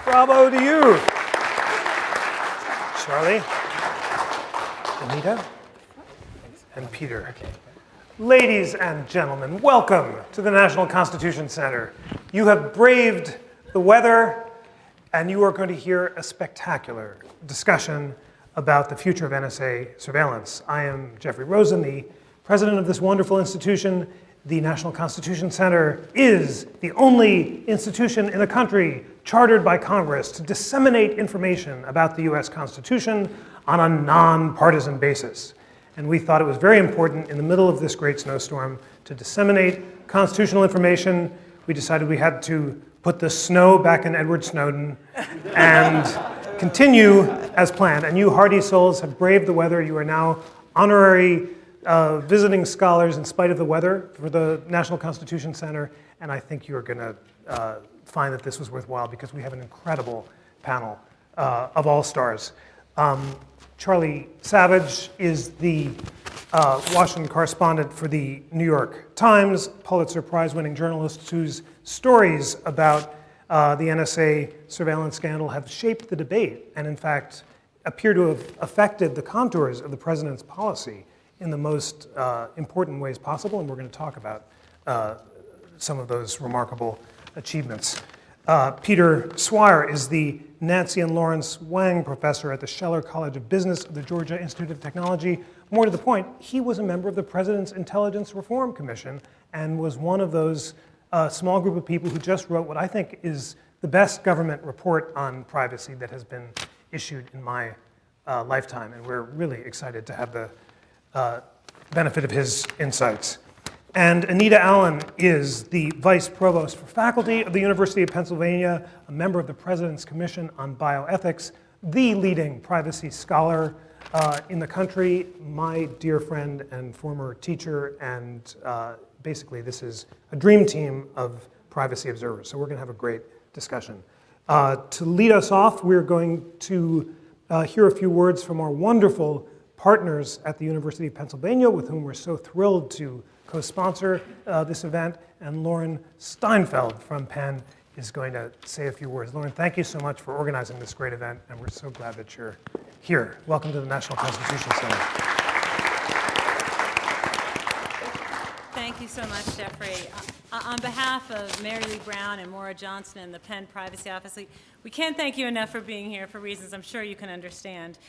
Bravo to you. Charlie, Anita, and Peter. Ladies and gentlemen, welcome to the National Constitution Center. You have braved the weather, and you are going to hear a spectacular discussion about the future of NSA surveillance. I am Jeffrey Rosen, the president of this wonderful institution. The National Constitution Center is the only institution in the country chartered by Congress to disseminate information about the US Constitution on a nonpartisan basis. And we thought it was very important in the middle of this great snowstorm to disseminate constitutional information. We decided we had to put the snow back in Edward Snowden and continue as planned. And you hardy souls have braved the weather. You are now honorary visiting scholars in spite of the weather for the National Constitution Center, and I think you're going to find that this was worthwhile because we have an incredible panel of all-stars. Charlie Savage is the Washington correspondent for the New York Times, Pulitzer Prize-winning journalist whose stories about the NSA surveillance scandal have shaped the debate and, in fact, appear to have affected the contours of the president's policy in the most important ways possible, and we're going to talk about some of those remarkable achievements. Peter Swire is the Nancy and Lawrence Wang Professor at the Scheller College of Business of the Georgia Institute of Technology. More to the point, he was a member of the President's Intelligence Reform Commission and was one of those small group of people who just wrote what I think is the best government report on privacy that has been issued in my lifetime, and we're really excited to have the benefit of his insights. And Anita Allen is the Vice Provost for Faculty of the University of Pennsylvania, a member of the President's Commission on Bioethics, the leading privacy scholar in the country, my dear friend and former teacher, and basically this is a dream team of privacy observers. So we're going to have a great discussion. To lead us off, we're going to hear a few words from our wonderful partners at the University of Pennsylvania, with whom we're so thrilled to co-sponsor this event, and Lauren Steinfeld from Penn is going to say a few words. Lauren, thank you so much for organizing this great event, and we're so glad that you're here. Welcome to the National Constitution Center. Thank you so much, Jeffrey. On behalf of Mary Lee Brown and Maura Johnson and the Penn Privacy Office, we can't thank you enough for being here for reasons I'm sure you can understand.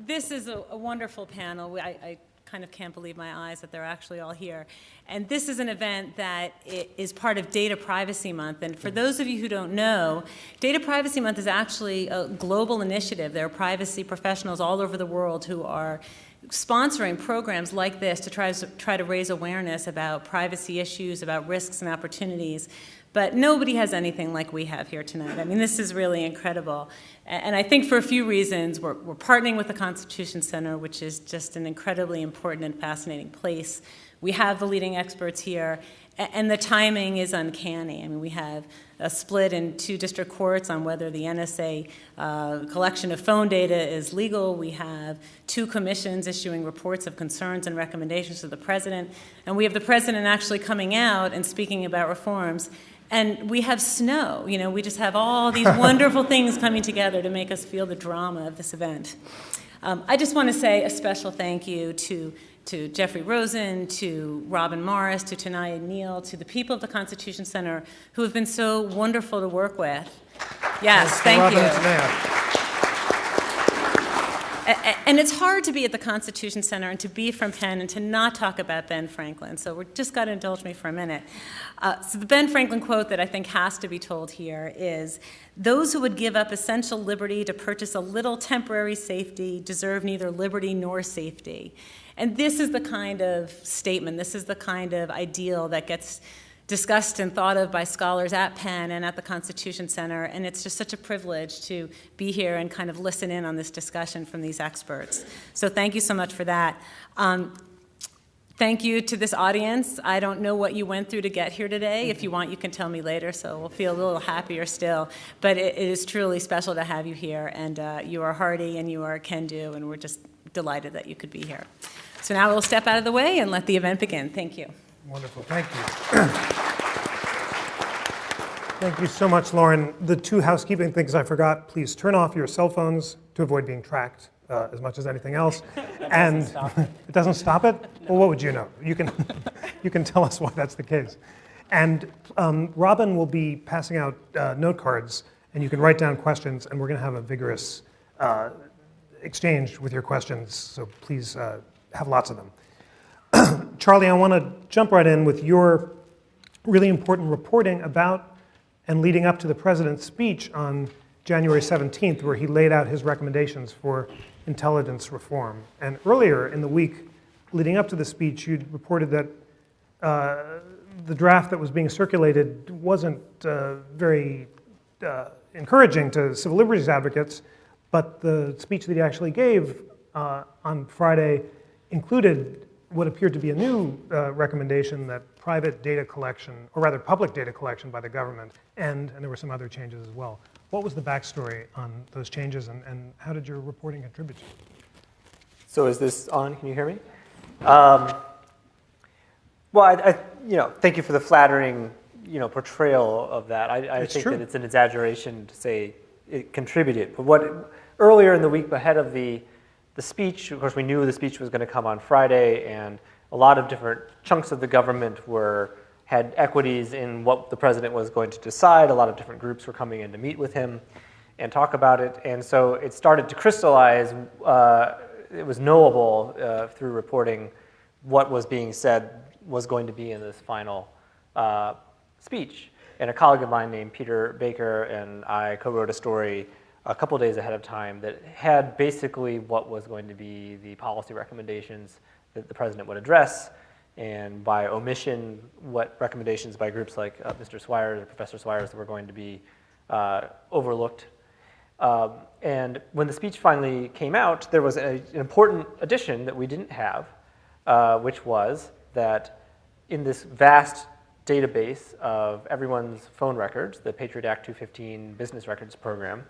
This is a wonderful panel. I kind of can't believe my eyes that they're actually all here. And this is an event that is part of Data Privacy Month. And for those of you who don't know, Data Privacy Month is actually a global initiative. There are privacy professionals all over the world who are sponsoring programs like this to try to raise awareness about privacy issues, about risks and opportunities. But nobody has anything like we have here tonight. I mean, this is really incredible. And I think for a few reasons, we're partnering with the Constitution Center, which is just an incredibly important and fascinating place. We have the leading experts here, and the timing is uncanny. I mean, we have a split in 2 district courts on whether the NSA collection of phone data is legal. We have 2 commissions issuing reports of concerns and recommendations to the president. And we have the president actually coming out and speaking about reforms. And we have snow. You know, we just have all these wonderful things coming together to make us feel the drama of this event. I just want to say a special thank you to Jeffrey Rosen, to Robin Morris, to Tanaya Neal, to the people of the Constitution Center who have been so wonderful to work with. Yes, thank you. And it's hard to be at the Constitution Center and to be from Penn and to not talk about Ben Franklin. So we're just got to indulge me for a minute. So the Ben Franklin quote that I think has to be told here is, "Those who would give up essential liberty to purchase a little temporary safety deserve neither liberty nor safety." And this is the kind of statement, this is the kind of ideal that gets discussed and thought of by scholars at Penn and at the Constitution Center, and it's just such a privilege to be here and kind of listen in on this discussion from these experts. So thank you so much for that. Thank you to this audience. I don't know what you went through to get here today. If you want, you can tell me later, so we'll feel a little happier still. But it is truly special to have you here, and you are hardy and you are can-do, and we're just delighted that you could be here. So now we'll step out of the way and let the event begin. Thank you. Wonderful, thank you. Thank you so much, Lauren. The two housekeeping things I forgot, please turn off your cell phones to avoid being tracked as much as anything else. And it doesn't stop it? Well, what would you know? You can, you can tell us why that's the case. And Robin will be passing out note cards, and you can write down questions, and we're going to have a vigorous exchange with your questions, so please have lots of them. Charlie, I want to jump right in with your really important reporting about and leading up to the president's speech on January 17th, where he laid out his recommendations for intelligence reform. And earlier in the week leading up to the speech, you reported that the draft that was being circulated wasn't very encouraging to civil liberties advocates, but the speech that he actually gave on Friday included what appeared to be a new recommendation that private data collection, or rather public data collection by the government, and there were some other changes as well. What was the backstory on those changes, and how did your reporting contribute to it? So is this on? Can you hear me? Well, I thank you for the flattering, portrayal of that. I think true. that it's an exaggeration to say it contributed. But earlier in the week ahead of the speech, of course, we knew the speech was going to come on Friday, and a lot of different chunks of the government had equities in what the president was going to decide. A lot of different groups were coming in to meet with him and talk about it. And so it started to crystallize. It was knowable through reporting what was being said was going to be in this final speech. And a colleague of mine named Peter Baker and I co-wrote a story a couple days ahead of time that had basically what was going to be the policy recommendations that the president would address, and by omission, what recommendations by groups like Mr. Swire or Professor Swire were going to be overlooked. And when the speech finally came out, there was an important addition that we didn't have, which was that in this vast database of everyone's phone records, the Patriot Act 215 Business Records Program,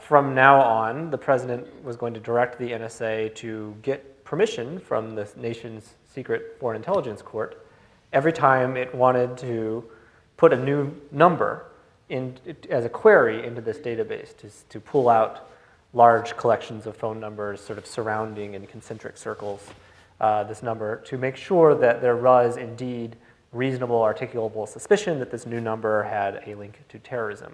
from now on, the president was going to direct the NSA to get permission from the nation's secret foreign intelligence court every time it wanted to put a new number as a query into this database to pull out large collections of phone numbers sort of surrounding in concentric circles this number to make sure that there was indeed reasonable articulable suspicion that this new number had a link to terrorism.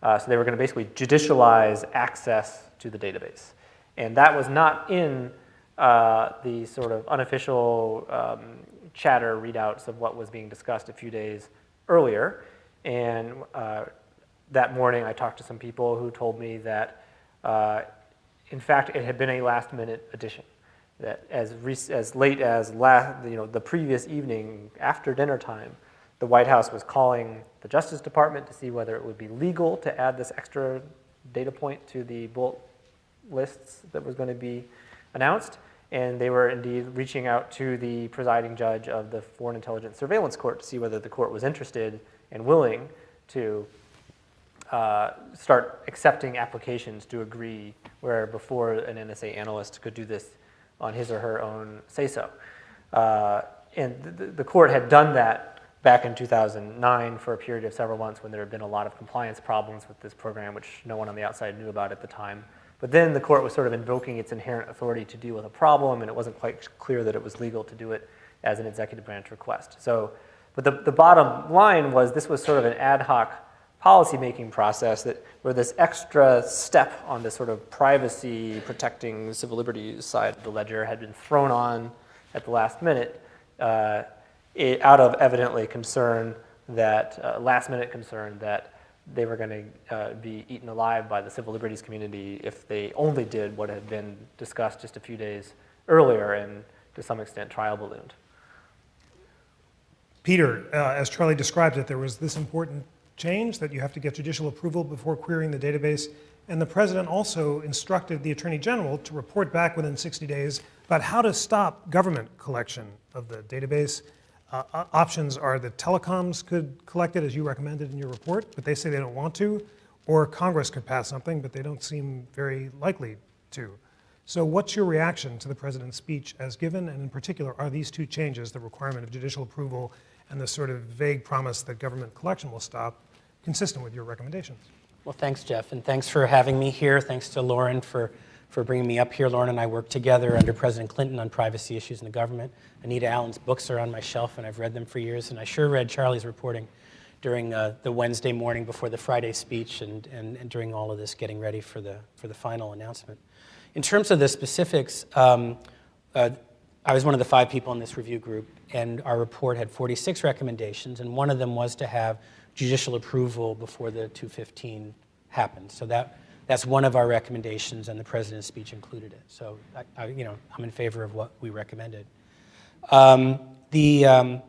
So they were going to basically judicialize access to the database. And that was not in the sort of unofficial chatter readouts of what was being discussed a few days earlier. And that morning I talked to some people who told me that in fact it had been a last-minute addition. That as late as the previous evening after dinner time, the White House was calling the Justice Department to see whether it would be legal to add this extra data point to the bullet lists that was going to be announced. And they were indeed reaching out to the presiding judge of the Foreign Intelligence Surveillance Court to see whether the court was interested and willing to start accepting applications to agree, where before an NSA analyst could do this on his or her own say-so. And the court had done that back in 2009 for a period of several months when there had been a lot of compliance problems with this program, which no one on the outside knew about at the time. But then the court was sort of invoking its inherent authority to deal with a problem, and it wasn't quite clear that it was legal to do it as an executive branch request. So, but the bottom line was this was sort of an ad hoc policy-making process where this extra step on this sort of privacy protecting civil liberties side of the ledger had been thrown on at the last minute out of evidently concern that, last-minute concern that they were going to be eaten alive by the civil liberties community if they only did what had been discussed just a few days earlier and, to some extent, trial ballooned. Peter, as Charlie described it, there was this important change that you have to get judicial approval before querying the database, and the president also instructed the Attorney General to report back within 60 days about how to stop government collection of the database. Options are that telecoms could collect it, as you recommended in your report, but they say they don't want to, or Congress could pass something, but they don't seem very likely to. So what's your reaction to the president's speech as given, and in particular, are these two changes, the requirement of judicial approval and the sort of vague promise that government collection will stop, consistent with your recommendations. Well, thanks, Jeff, and thanks for having me here. Thanks to Lauren for bringing me up here. Lauren and I worked together under President Clinton on privacy issues in the government. Anita Allen's books are on my shelf, and I've read them for years, and I sure read Charlie's reporting during the Wednesday morning before the Friday speech and during all of this getting ready for the final announcement. In terms of the specifics, I was one of the 5 people in this review group, and our report had 46 recommendations, and one of them was to have judicial approval before the 215 happened. So that's one of our recommendations, and the president's speech included it. So I'm in favor of what we recommended. Our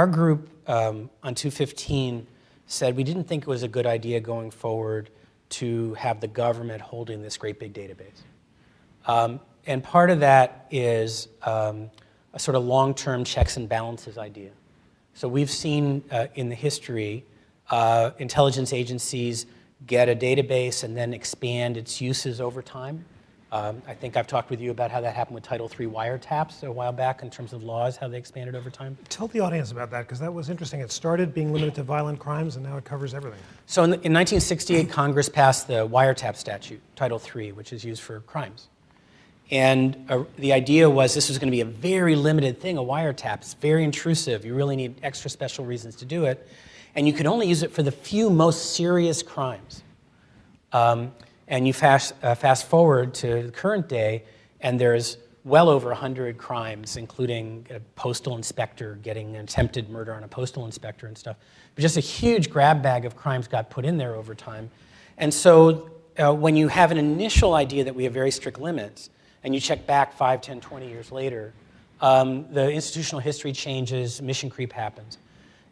group on 215 said we didn't think it was a good idea going forward to have the government holding this great big database. And part of that is a sort of long-term checks and balances idea. So we've seen in the history intelligence agencies get a database and then expand its uses over time. I think I've talked with you about how that happened with Title III wiretaps a while back in terms of laws, how they expanded over time. Tell the audience about that, because that was interesting. It started being limited to violent crimes, and now it covers everything. So in 1968, Congress passed the wiretap statute, Title III, which is used for crimes. And the idea was this was going to be a very limited thing, a wiretap. It's very intrusive. You really need extra special reasons to do it. And you could only use it for the few most serious crimes. And you fast forward to the current day, and there's well over 100 crimes, including a postal inspector getting an attempted murder on a postal inspector and stuff. But just a huge grab bag of crimes got put in there over time. And so when you have an initial idea that we have very strict limits, and you check back 5, 10, 20 years later, the institutional history changes, mission creep happens.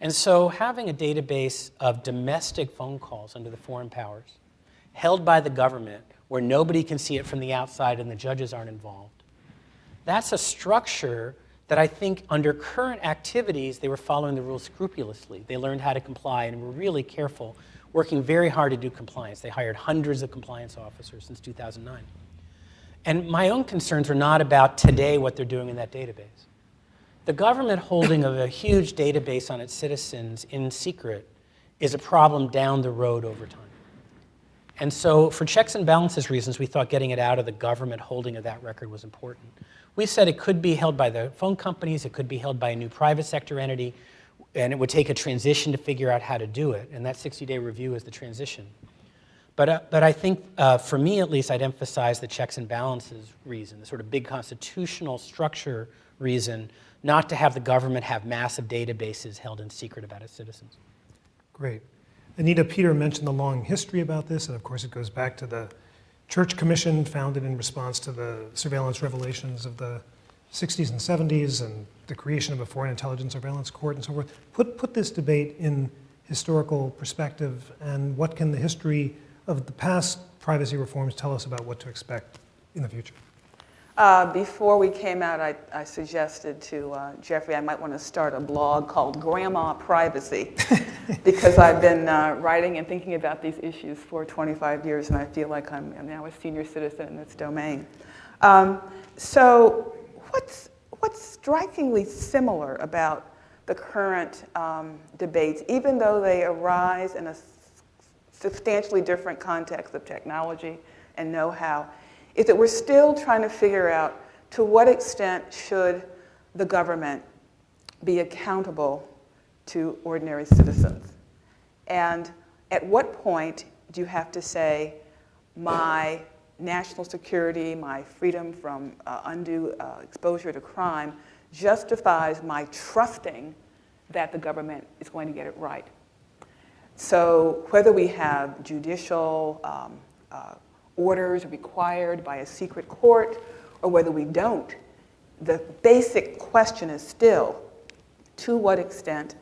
And so having a database of domestic phone calls under the foreign powers, held by the government, where nobody can see it from the outside and the judges aren't involved, that's a structure that I think under current activities, they were following the rules scrupulously. They learned how to comply and were really careful, working very hard to do compliance. They hired hundreds of compliance officers since 2009. And my own concerns are not about today what they're doing in that database. The government holding of a huge database on its citizens in secret is a problem down the road over time. And so for checks and balances reasons, we thought getting it out of the government holding of that record was important. We said it could be held by the phone companies, it could be held by a new private sector entity, and it would take a transition to figure out how to do it. And that 60-day review is the transition. But I think, for me at least, I'd emphasize the checks and balances reason, the sort of big constitutional structure reason, not to have the government have massive databases held in secret about its citizens. Great. Anita, Peter mentioned the long history about this, and of course it goes back to the Church Commission founded in response to the surveillance revelations of the 60s and 70s and the creation of a foreign intelligence surveillance court and so forth. Put this debate in historical perspective, and what can the history of the past privacy reforms tell us about what to expect in the future? Before we came out, I suggested to Jeffrey I might want to start a blog called Grandma Privacy, because I've been writing and thinking about these issues for 25 years, and I feel like I'm now a senior citizen in this domain. So what's strikingly similar about the current debates, even though they arise in a substantially different context of technology and know-how, is that we're still trying to figure out to what extent should the government be accountable to ordinary citizens. And at what point do you have to say, my national security, my freedom from undue exposure to crime justifies my trusting that the government is going to get it right. So whether we have judicial orders required by a secret court or whether we don't, the basic question is still, to what extent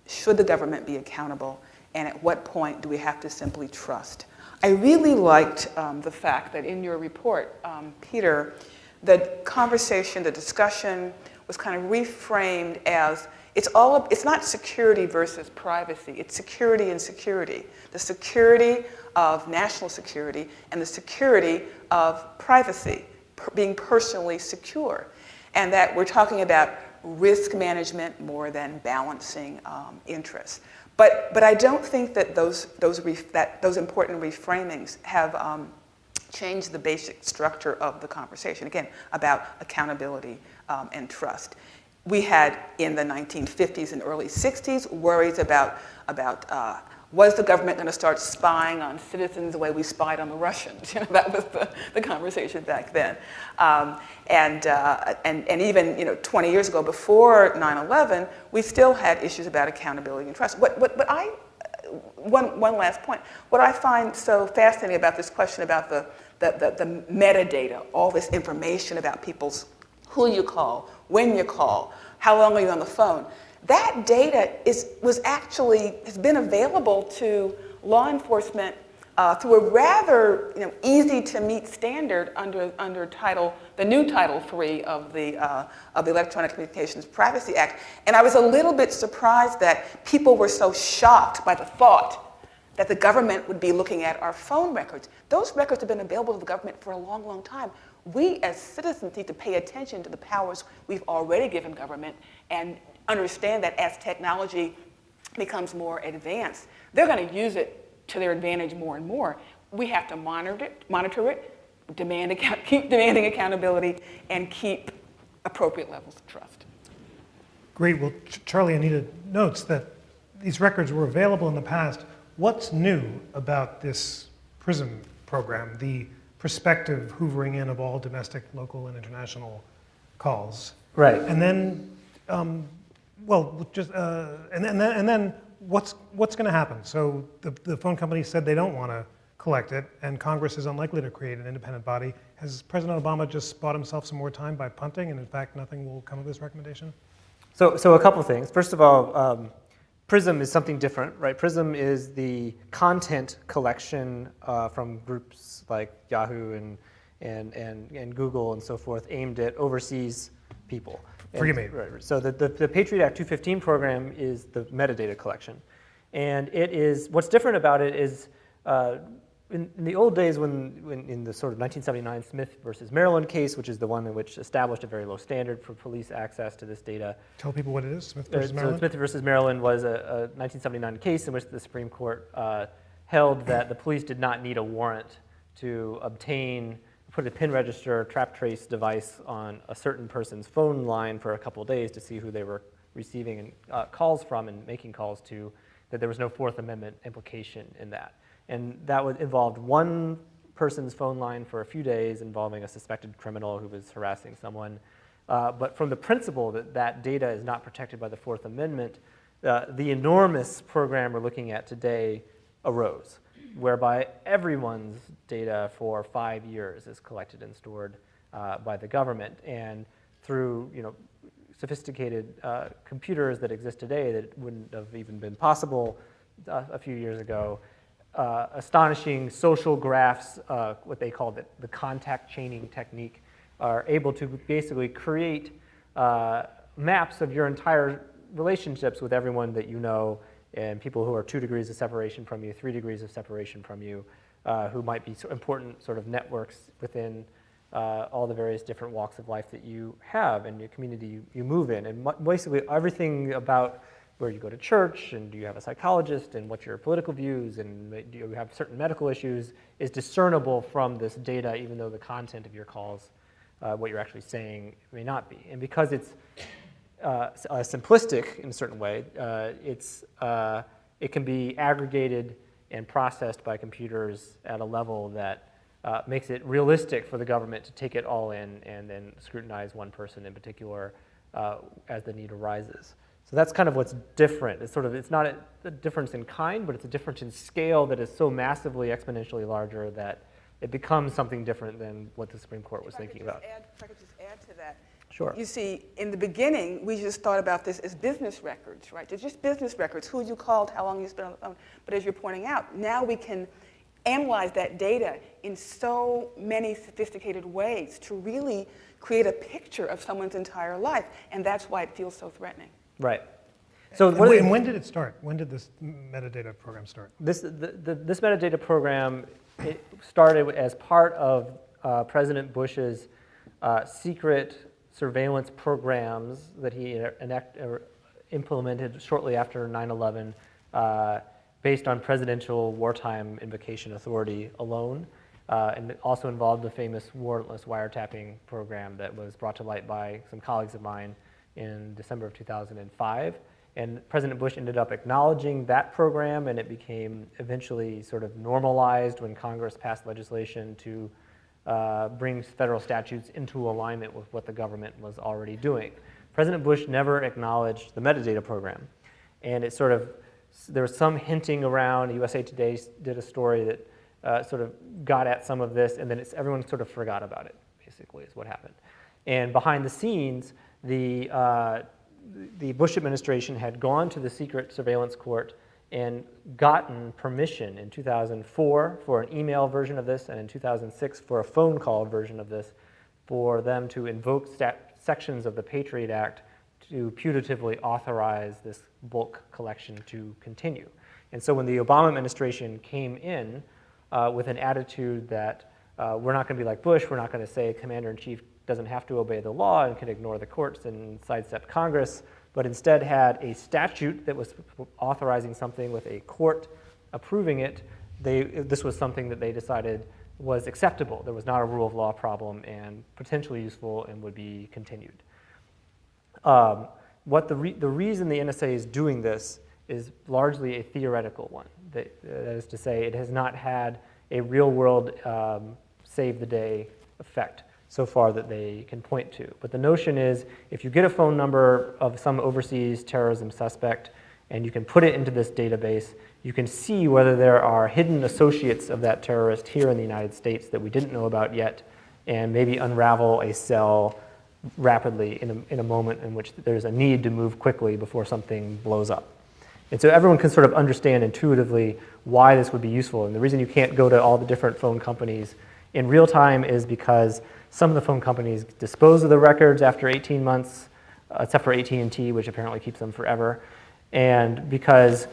should the government be accountable, and at what point do we have to simply trust? I really liked the fact that in your report, Peter, the conversation, the discussion was kind of reframed as it's not security versus privacy, it's security and security. The security of national security and the security of privacy, being personally secure. And that we're talking about risk management more than balancing interests. But I don't think that those important reframings have changed the basic structure of the conversation, again, about accountability and trust. We had, in the 1950s and early 60s, worries about was the government going to start spying on citizens the way we spied on the Russians? That was the conversation back then. And even 20 years ago, before 9/11, we still had issues about accountability and trust. One last point. What I find so fascinating about this question about the metadata, all this information about people's, who you call, when you call, how long are you on the phone, that data has been available to law enforcement through a rather easy to meet standard under the new Title III of the Electronic Communications Privacy Act. And I was a little bit surprised that people were so shocked by the thought that the government would be looking at our phone records. Those records have been available to the government for a long, long time. We as citizens need to pay attention to the powers we've already given government and understand that as technology becomes more advanced, they're going to use it to their advantage more and more. We have to monitor it, keep demanding accountability, and keep appropriate levels of trust. Great. Well, Charlie, Anita notes that these records were available in the past. What's new about this PRISM program, the prospective hoovering in of all domestic, local, and international calls? Right. And then, and then what's going to happen? So the phone company said they don't want to collect it, and Congress is unlikely to create an independent body. Has President Obama just bought himself some more time by punting, and in fact, nothing will come of this recommendation? So a couple things. First of all, PRISM is something different, right? PRISM is the content collection from groups like Yahoo and Google and so forth, aimed at overseas people. Forgive me. Right. So the Patriot Act 215 program is the metadata collection. And it is, what's different about it is, in the old days when in the sort of 1979 Smith versus Maryland case, which is the one in which established a very low standard for police access to this data. Tell people what it is, Smith versus Maryland? So Smith versus Maryland was a 1979 case in which the Supreme Court held that the police did not need a warrant to put a PIN register, trap trace device on a certain person's phone line for a couple of days to see who they were receiving calls from and making calls to, that there was no Fourth Amendment implication in that. And that involved one person's phone line for a few days involving a suspected criminal who was harassing someone. But from the principle that that data is not protected by the Fourth Amendment, the enormous program we're looking at today arose, whereby everyone's data for 5 years is collected and stored by the government. And through sophisticated computers that exist today that wouldn't have even been possible a few years ago, astonishing social graphs, what they call the contact chaining technique, are able to basically create maps of your entire relationships with everyone that you know, and people who are 2 degrees of separation from you, 3 degrees of separation from you, who might be important sort of networks within all the various different walks of life that you have and your community you move in. And basically everything about where you go to church, and do you have a psychologist, and what's your political views, and do you have certain medical issues, is discernible from this data, even though the content of your calls, what you're actually saying, may not be. And because it's simplistic in a certain way, it can be aggregated and processed by computers at a level that makes it realistic for the government to take it all in and then scrutinize one person in particular as the need arises. So that's kind of what's different. It's not a difference in kind, but it's a difference in scale that is so massively exponentially larger that it becomes something different than what the Supreme Court was thinking about. If I could just add to that. Sure. You see, in the beginning, we just thought about this as business records, right? It's just business records, who you called, how long you spent on the phone. But as you're pointing out, now we can analyze that data in so many sophisticated ways to really create a picture of someone's entire life. And that's why it feels so threatening. Right. So and when did it start? When did this metadata program start? This metadata program, it started as part of President Bush's secret surveillance programs that he implemented shortly after 9/11 based on presidential wartime invocation authority alone. And it also involved the famous warrantless wiretapping program that was brought to light by some colleagues of mine in December of 2005. And President Bush ended up acknowledging that program, and it became eventually sort of normalized when Congress passed legislation to bring federal statutes into alignment with what the government was already doing. President Bush never acknowledged the metadata program. And it sort of, there was some hinting around, USA Today did a story that sort of got at some of this, and then everyone sort of forgot about it, basically, is what happened. And behind the scenes, the Bush administration had gone to the secret surveillance court and gotten permission in 2004 for an email version of this, and in 2006 for a phone call version of this, for them to invoke sections of the Patriot Act to putatively authorize this bulk collection to continue. And so when the Obama administration came in with an attitude that we're not going to be like Bush, we're not going to say Commander-in-Chief doesn't have to obey the law and can ignore the courts and sidestep Congress, but instead had a statute that was authorizing something with a court approving it, this was something that they decided was acceptable. There was not a rule of law problem and potentially useful and would be continued. The reason the NSA is doing this is largely a theoretical one. That is to say, it has not had a real-world save-the-day effect so far that they can point to. But the notion is, if you get a phone number of some overseas terrorism suspect and you can put it into this database, you can see whether there are hidden associates of that terrorist here in the United States that we didn't know about yet, and maybe unravel a cell rapidly in a moment in which there's a need to move quickly before something blows up. And so everyone can sort of understand intuitively why this would be useful. And the reason you can't go to all the different phone companies in real time is because some of the phone companies dispose of the records after 18 months, except for AT&T, which apparently keeps them forever. And because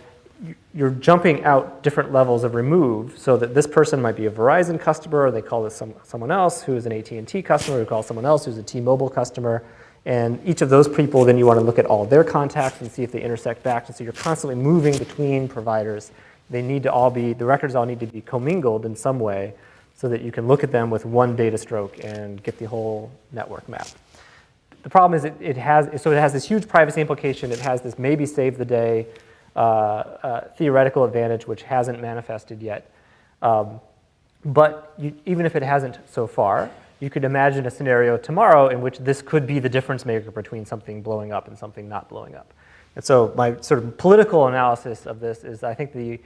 you're jumping out different levels of remove, so that this person might be a Verizon customer, or they call this someone else who is an AT&T customer, who calls someone else who's a T-Mobile customer. And each of those people, then you want to look at all of their contacts and see if they intersect back. And so you're constantly moving between providers. They need to all be, the records all need to be commingled in some way so that you can look at them with one data stroke and get the whole network map. The problem is it has this huge privacy implication. It has this maybe save the day theoretical advantage, which hasn't manifested yet. But even if it hasn't so far, you could imagine a scenario tomorrow in which this could be the difference maker between something blowing up and something not blowing up. And so my sort of political analysis of this is I think the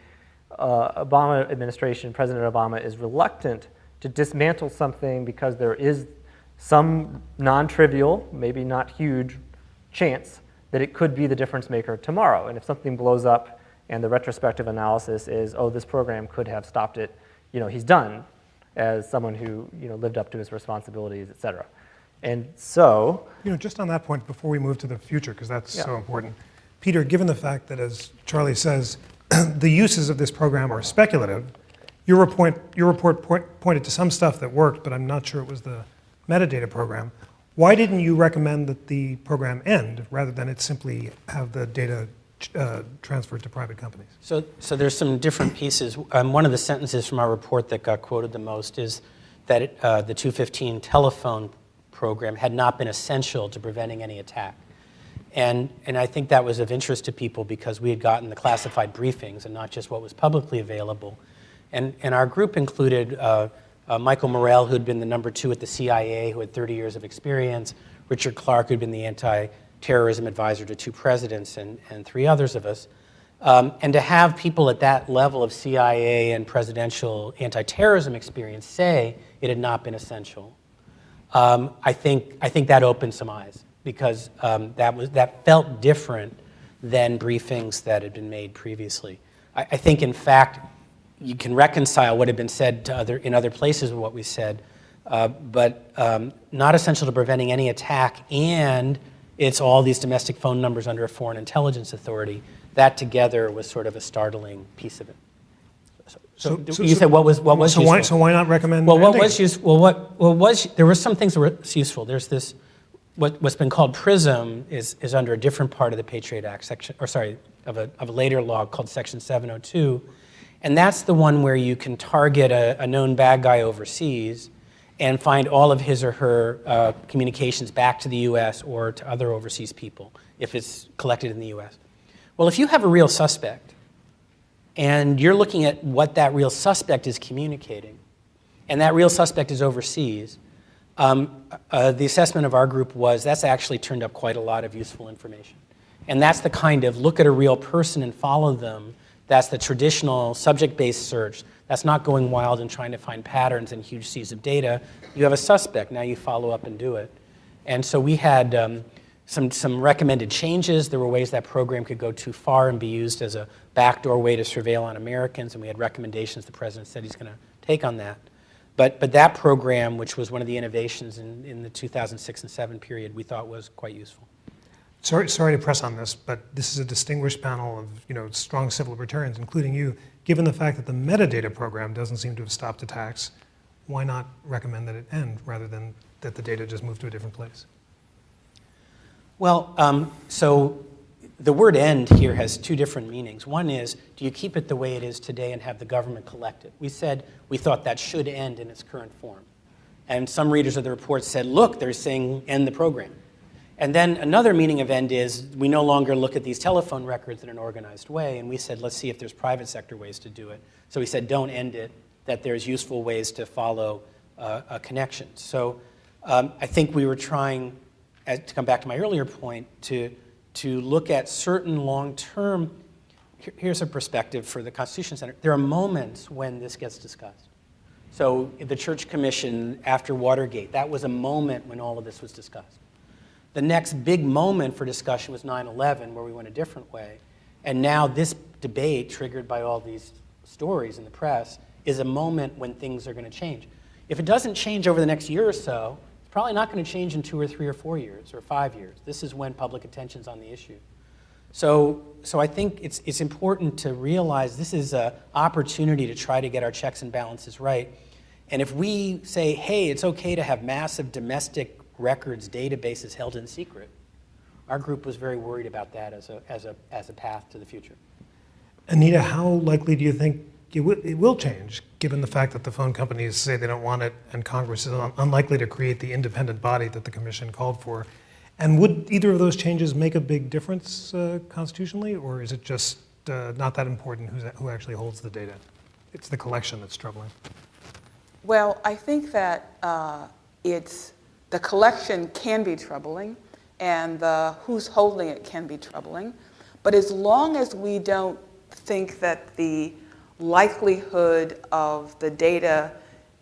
Obama administration, President Obama, is reluctant to dismantle something because there is some non-trivial, maybe not huge, chance that it could be the difference maker tomorrow. And if something blows up and the retrospective analysis is, oh, this program could have stopped it, he's done as someone who lived up to his responsibilities, et cetera. And so... just on that point, before we move to the future, because that's so important, Peter, given the fact that, as Charlie says, the uses of this program are speculative, your report pointed to some stuff that worked, but I'm not sure it was the metadata program. Why didn't you recommend that the program end rather than it simply have the data transferred to private companies? So there's some different pieces. One of the sentences from our report that got quoted the most is that the 215 telephone program had not been essential to preventing any attack. And I think that was of interest to people because we had gotten the classified briefings and not just what was publicly available. And our group included Michael Morrell, who had been the #2 at the CIA, who had 30 years of experience, Richard Clark, who had been the anti-terrorism advisor to 2 presidents, and 3 others of us. And to have people at that level of CIA and presidential anti-terrorism experience say it had not been essential, I think that opened some eyes because that felt different than briefings that had been made previously. I think, in fact, you can reconcile what had been said in other places with what we said, but not essential to preventing any attack, and it's all these domestic phone numbers under a foreign intelligence authority. That together was sort of a startling piece of it. So you said what was useful? So why not recommend? Well, what was useful? There were some things that were useful. There's this what's been called PRISM is under a different part of the Patriot Act, of a later law called Section 702. And that's the one where you can target a known bad guy overseas and find all of his or her communications back to the US or to other overseas people if it's collected in the US. Well, if you have a real suspect and you're looking at what that real suspect is communicating, and that real suspect is overseas, the assessment of our group was that's actually turned up quite a lot of useful information. And that's the kind of look at a real person and follow them. That's the traditional subject-based search. That's not going wild and trying to find patterns in huge seas of data. You have a suspect, now you follow up and do it. And so we had some recommended changes. There were ways that program could go too far and be used as a backdoor way to surveil on Americans, and we had recommendations the president said he's going to take on that. But that program, which was one of the innovations in the 2006 and 2007 period, we thought was quite useful. Sorry to press on this, but this is a distinguished panel of strong civil libertarians, including you. Given the fact that the metadata program doesn't seem to have stopped attacks, why not recommend that it end rather than that the data just move to a different place? Well, so the word end here has two different meanings. One is, do you keep it the way it is today and have the government collect it? We said we thought that should end in its current form. And some readers of the report said, look, they're saying end the program. And then another meaning of end is we no longer look at these telephone records in an organized way, and we said, let's see if there's private sector ways to do it. So we said, don't end it, that there's useful ways to follow a connection. So I think we were trying, to come back to my earlier point, to look at certain long-term, here's a perspective for the Constitution Center. There are moments when this gets discussed. So the Church Commission after Watergate, that was a moment when all of this was discussed. The next big moment for discussion was 9/11, where we went a different way. And now this debate, triggered by all these stories in the press, is a moment when things are going to change. If it doesn't change over the next year or so, it's probably not going to change in 2 or 3 or 4 years or 5 years. This is when public attention's on the issue. So I think it's important to realize this is an opportunity to try to get our checks and balances right. And if we say, hey, it's okay to have massive domestic records databases held in secret, our group was very worried about that as a path to the future. Anita, how likely do you think it will change, given the fact that the phone companies say they don't want it and Congress is unlikely to create the independent body that the commission called for? And would either of those changes make a big difference constitutionally, or is it just not that important who actually holds the data? It's the collection that's troubling. Well, I think that the collection can be troubling, and the who's holding it can be troubling. But as long as we don't think that the likelihood of the data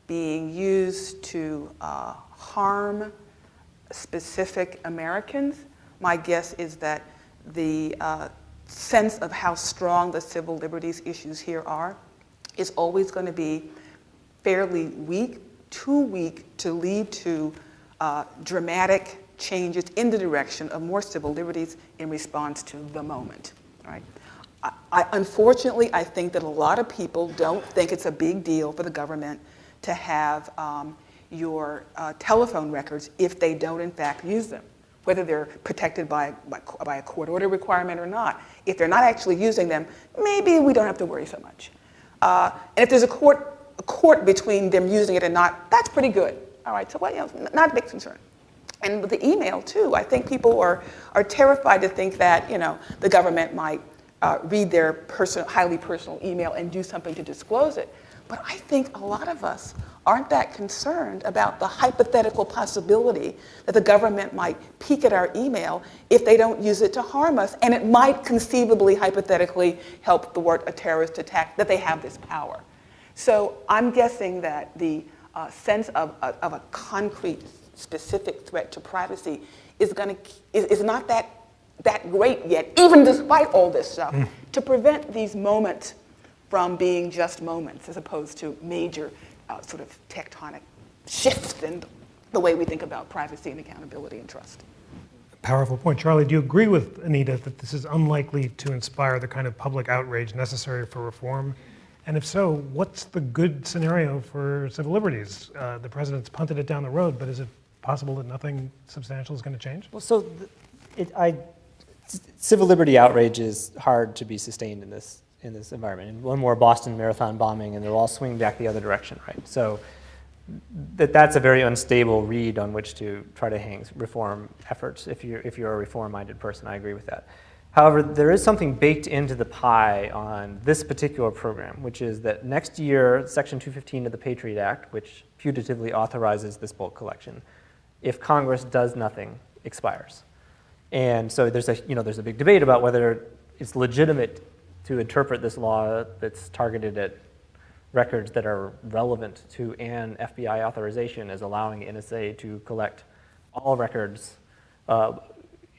being used to harm specific Americans, my guess is that the sense of how strong the civil liberties issues here are is always going to be fairly weak, too weak to lead to dramatic changes in the direction of more civil liberties in response to the moment, right? Unfortunately, I think that a lot of people don't think it's a big deal for the government to have your telephone records if they don't in fact use them, whether they're protected by a court order requirement or not. If they're not actually using them, maybe we don't have to worry so much. And if there's a court between them using it and not, that's pretty good. All right, so not a big concern. And with the email too, I think people are terrified to think that the government might read their highly personal email and do something to disclose it. But I think a lot of us aren't that concerned about the hypothetical possibility that the government might peek at our email if they don't use it to harm us, and it might conceivably, hypothetically, help thwart a terrorist attack, that they have this power. So I'm guessing that the sense of a concrete, specific threat to privacy is not that great yet, even despite all this stuff, to prevent these moments from being just moments as opposed to major sort of tectonic shifts in the way we think about privacy and accountability and trust. Powerful point. Charlie, do you agree with Anita that this is unlikely to inspire the kind of public outrage necessary for reform? And if so, what's the good scenario for civil liberties? The president's punted it down the road, but is it possible that nothing substantial is going to change? Well, so civil liberty outrage is hard to be sustained in this environment. And one more Boston Marathon bombing, and they'll all swing back the other direction, right? So that's a very unstable reed on which to try to hang reform efforts if you're a reform-minded person. I agree with that. However, there is something baked into the pie on this particular program, which is that next year, Section 215 of the Patriot Act, which putatively authorizes this bulk collection, if Congress does nothing, expires. And so there's a big debate about whether it's legitimate to interpret this law that's targeted at records that are relevant to an FBI authorization as allowing NSA to collect all records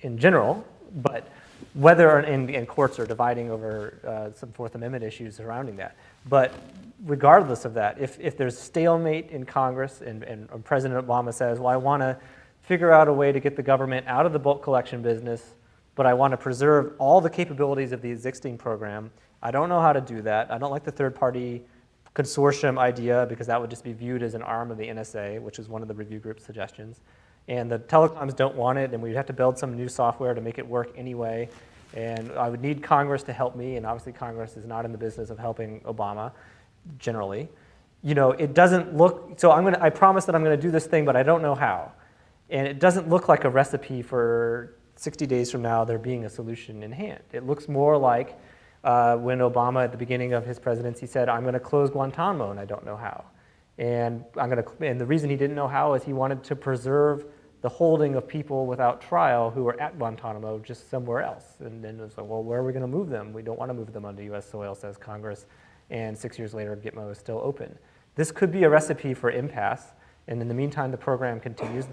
in general, but whether, and courts are dividing over some Fourth Amendment issues surrounding that. But regardless of that, if there's stalemate in Congress and President Obama says, well, I want to figure out a way to get the government out of the bulk collection business, but I want to preserve all the capabilities of the existing program, I don't know how to do that. I don't like the third-party consortium idea because that would just be viewed as an arm of the NSA, which is one of the review group's suggestions. And the telecoms don't want it, and we'd have to build some new software to make it work anyway. And I would need Congress to help me, and obviously Congress is not in the business of helping Obama, generally. You know, it doesn't look, so I promise that I'm going to do this thing, but I don't know how. And it doesn't look like a recipe for 60 days from now there being a solution in hand. It looks more like when Obama, at the beginning of his presidency, said, I'm going to close Guantanamo, and I don't know how. And the reason he didn't know how is he wanted to preserve the holding of people without trial who were at Guantanamo just somewhere else. And then it was like, well, where are we going to move them? We don't want to move them onto U.S. soil, says Congress. And 6 years later, Gitmo is still open. This could be a recipe for impasse. And in the meantime, the program continues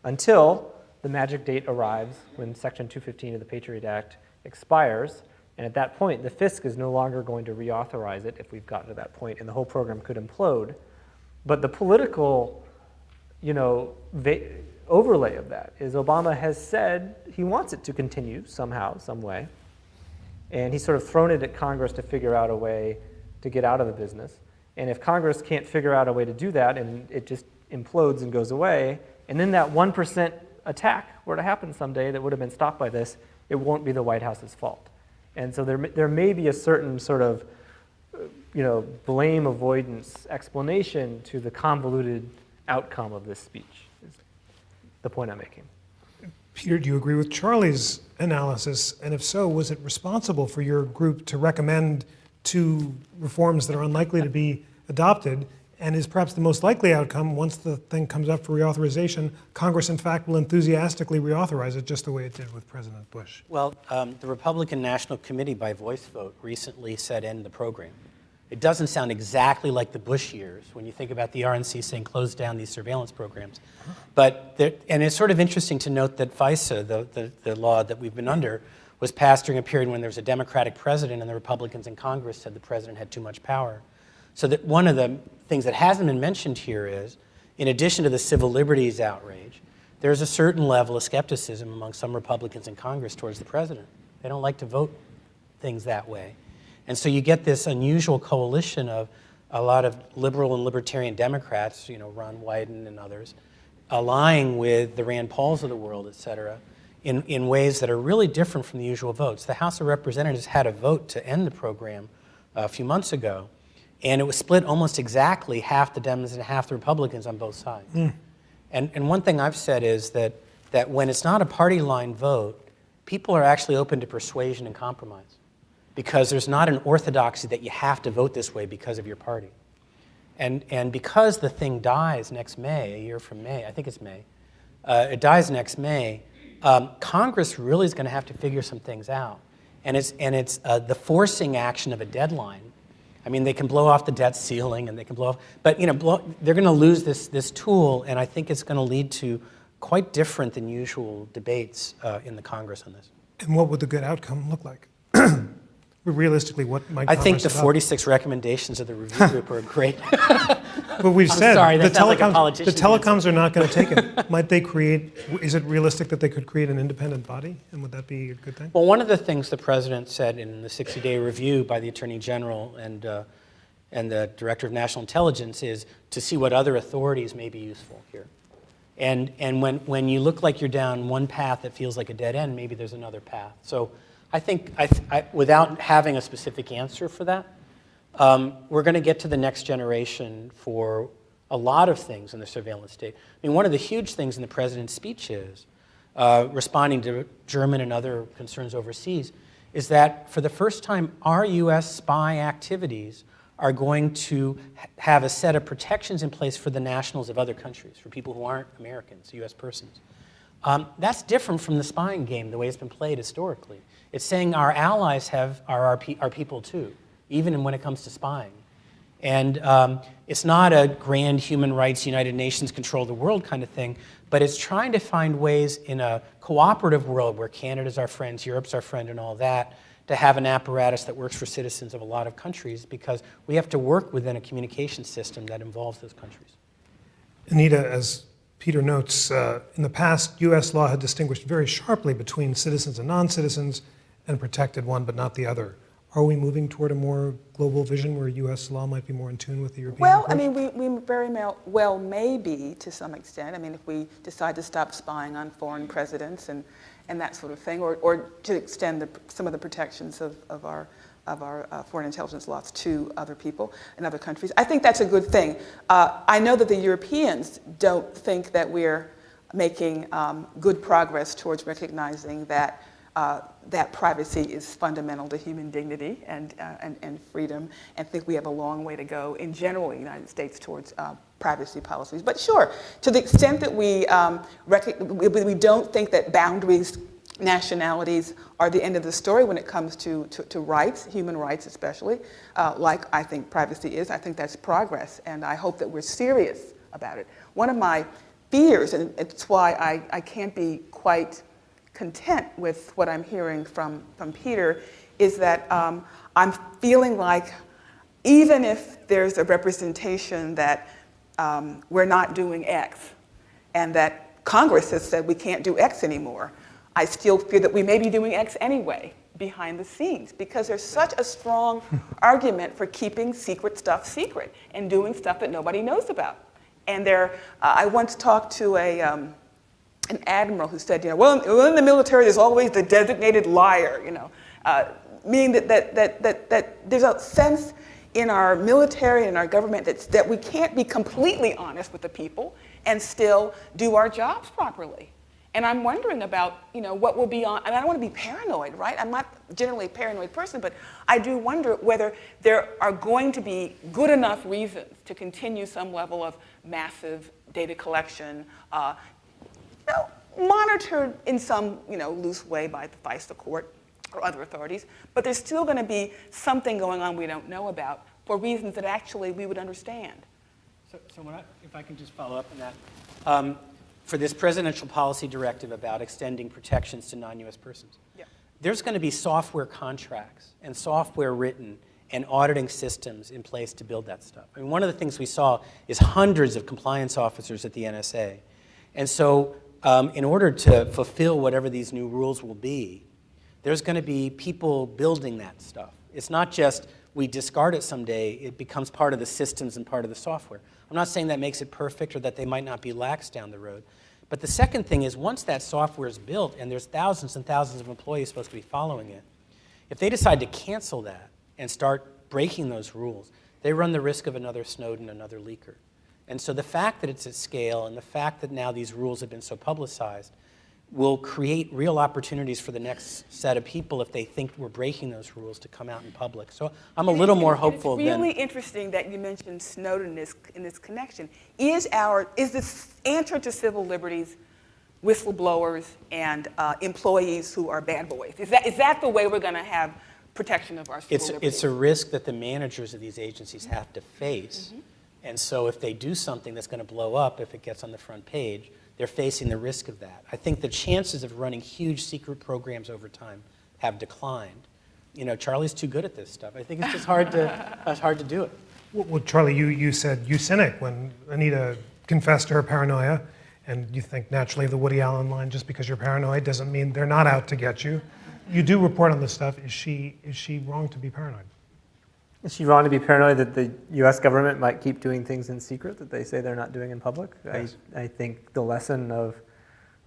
until the magic date arrives when Section 215 of the Patriot Act expires. And at that point, the fisc is no longer going to reauthorize it if we've gotten to that point, and the whole program could implode. But the political, overlay of that is Obama has said he wants it to continue somehow, some way. And he's sort of thrown it at Congress to figure out a way to get out of the business. And if Congress can't figure out a way to do that and it just implodes and goes away, and then that 1% attack were to happen someday that would have been stopped by this, it won't be the White House's fault. And so there may be a certain sort of blame avoidance explanation to the convoluted outcome of this speech, is the point I'm making. Peter, do you agree with Charlie's analysis? And if so, was it responsible for your group to recommend two reforms that are unlikely to be adopted? And is perhaps the most likely outcome, once the thing comes up for reauthorization, Congress in fact will enthusiastically reauthorize it just the way it did with President Bush? Well, the Republican National Committee by voice vote recently said end the program. It doesn't sound exactly like the Bush years when you think about the RNC saying close down these surveillance programs. And it's sort of interesting to note that FISA, the law that we've been under, was passed during a period when there was a Democratic president and the Republicans in Congress said the president had too much power. So that one of the things that hasn't been mentioned here is, in addition to the civil liberties outrage, there's a certain level of skepticism among some Republicans in Congress towards the president. They don't like to vote things that way. And so you get this unusual coalition of a lot of liberal and libertarian Democrats, Ron Wyden and others, allying with the Rand Pauls of the world, et cetera, in ways that are really different from the usual votes. The House of Representatives had a vote to end the program a few months ago, and it was split almost exactly half the Dems and half the Republicans on both sides. And one thing I've said is that when it's not a party line vote, people are actually open to persuasion and compromise, because there's not an orthodoxy that you have to vote this way because of your party. And because the thing dies next May, a year from May, I think it's May, it dies next May, Congress really is going to have to figure some things out. And it's the forcing action of a deadline. I mean, they can blow off the debt ceiling and they can blow off, but they're going to lose this tool, and I think it's going to lead to quite different than usual debates in the Congress on this. And what would the good outcome look like? Realistically, what might I think Congress the adopt? 46 recommendations of the review group are great. But we've said sorry, the that sounds like a telecoms, the politician's telecoms are not going to take it. Might they create, is it realistic that they could create an independent body? And would that be a good thing? Well, one of the things the president said in the 60-day review by the Attorney General and the Director of National Intelligence is to see what other authorities may be useful here. And when you look like you're down one path that feels like a dead end, maybe there's another path. So I think, without having a specific answer for that, we're going to get to the next generation for a lot of things in the surveillance state. I mean, one of the huge things in the president's speech is, responding to German and other concerns overseas, is that for the first time, our US spy activities are going to have a set of protections in place for the nationals of other countries, for people who aren't Americans, US persons. That's different from the spying game, the way it's been played historically. It's saying our allies are our people too, even when it comes to spying. And it's not a grand human rights, United Nations control the world kind of thing, but it's trying to find ways in a cooperative world where Canada's our friends, Europe's our friend, and all that, to have an apparatus that works for citizens of a lot of countries, because we have to work within a communication system that involves those countries. Anita, as Peter notes, in the past, US law had distinguished very sharply between citizens and non-citizens and protected one but not the other. Are we moving toward a more global vision where US law might be more in tune with the European Well, approach? I mean, we very well may be to some extent. I mean, if we decide to stop spying on foreign presidents and that sort of thing, or to extend some of the protections of our foreign intelligence laws to other people in other countries, I think that's a good thing. I know that the Europeans don't think that we're making good progress towards recognizing that that privacy is fundamental to human dignity and freedom, and think we have a long way to go in general in the United States towards privacy policies. But sure, to the extent that we don't think that boundaries, nationalities are the end of the story when it comes to rights, human rights especially, like I think privacy is, I think that's progress, and I hope that we're serious about it. One of my fears, and it's why I can't be quite content with what I'm hearing from Peter, is that I'm feeling like even if there's a representation that we're not doing X and that Congress has said we can't do X anymore, I still fear that we may be doing X anyway behind the scenes, because there's such a strong argument for keeping secret stuff secret and doing stuff that nobody knows about. And I once talked to an admiral who said, well, in the military there's always the designated liar, meaning that there's a sense in our military and our government that we can't be completely honest with the people and still do our jobs properly. And I'm wondering about, what will be on, I don't want to be paranoid, right? I'm not generally a paranoid person, but I do wonder whether there are going to be good enough reasons to continue some level of massive data collection, monitored in some, loose way by the FISA court or other authorities, but there's still going to be something going on we don't know about for reasons that actually we would understand. So if I can just follow up on that. For this presidential policy directive about extending protections to non-US persons, there's going to be software contracts and software written and auditing systems in place to build that stuff. I mean, one of the things we saw is hundreds of compliance officers at the NSA. And so in order to fulfill whatever these new rules will be, there's going to be people building that stuff. It's not just we discard it someday, it becomes part of the systems and part of the software. I'm not saying that makes it perfect or that they might not be lax down the road. But the second thing is, once that software is built and there's thousands and thousands of employees supposed to be following it, if they decide to cancel that and start breaking those rules, they run the risk of another Snowden, another leaker. And so the fact that it's at scale and the fact that now these rules have been so publicized will create real opportunities for the next set of people, if they think we're breaking those rules, to come out in public. So I'm a little more hopeful than... It's really interesting that you mentioned Snowden in this connection. Is this answer to civil liberties whistleblowers and employees who are bad boys? Is that the way we're going to have protection of our civil liberties? It's a risk that the managers of these agencies have to face. Mm-hmm. And so if they do something that's going to blow up, if it gets on the front page, they're facing the risk of that. I think the chances of running huge secret programs over time have declined. Charlie's too good at this stuff. I think it's just hard to do it. Well, Charlie, you said you cynic when Anita confessed to her paranoia, and you think naturally of the Woody Allen line, just because you're paranoid doesn't mean they're not out to get you. You do report on this stuff. Is she wrong to be paranoid? Is she wrong to be paranoid that the U.S. government might keep doing things in secret that they say they're not doing in public? Yes. I think the lesson of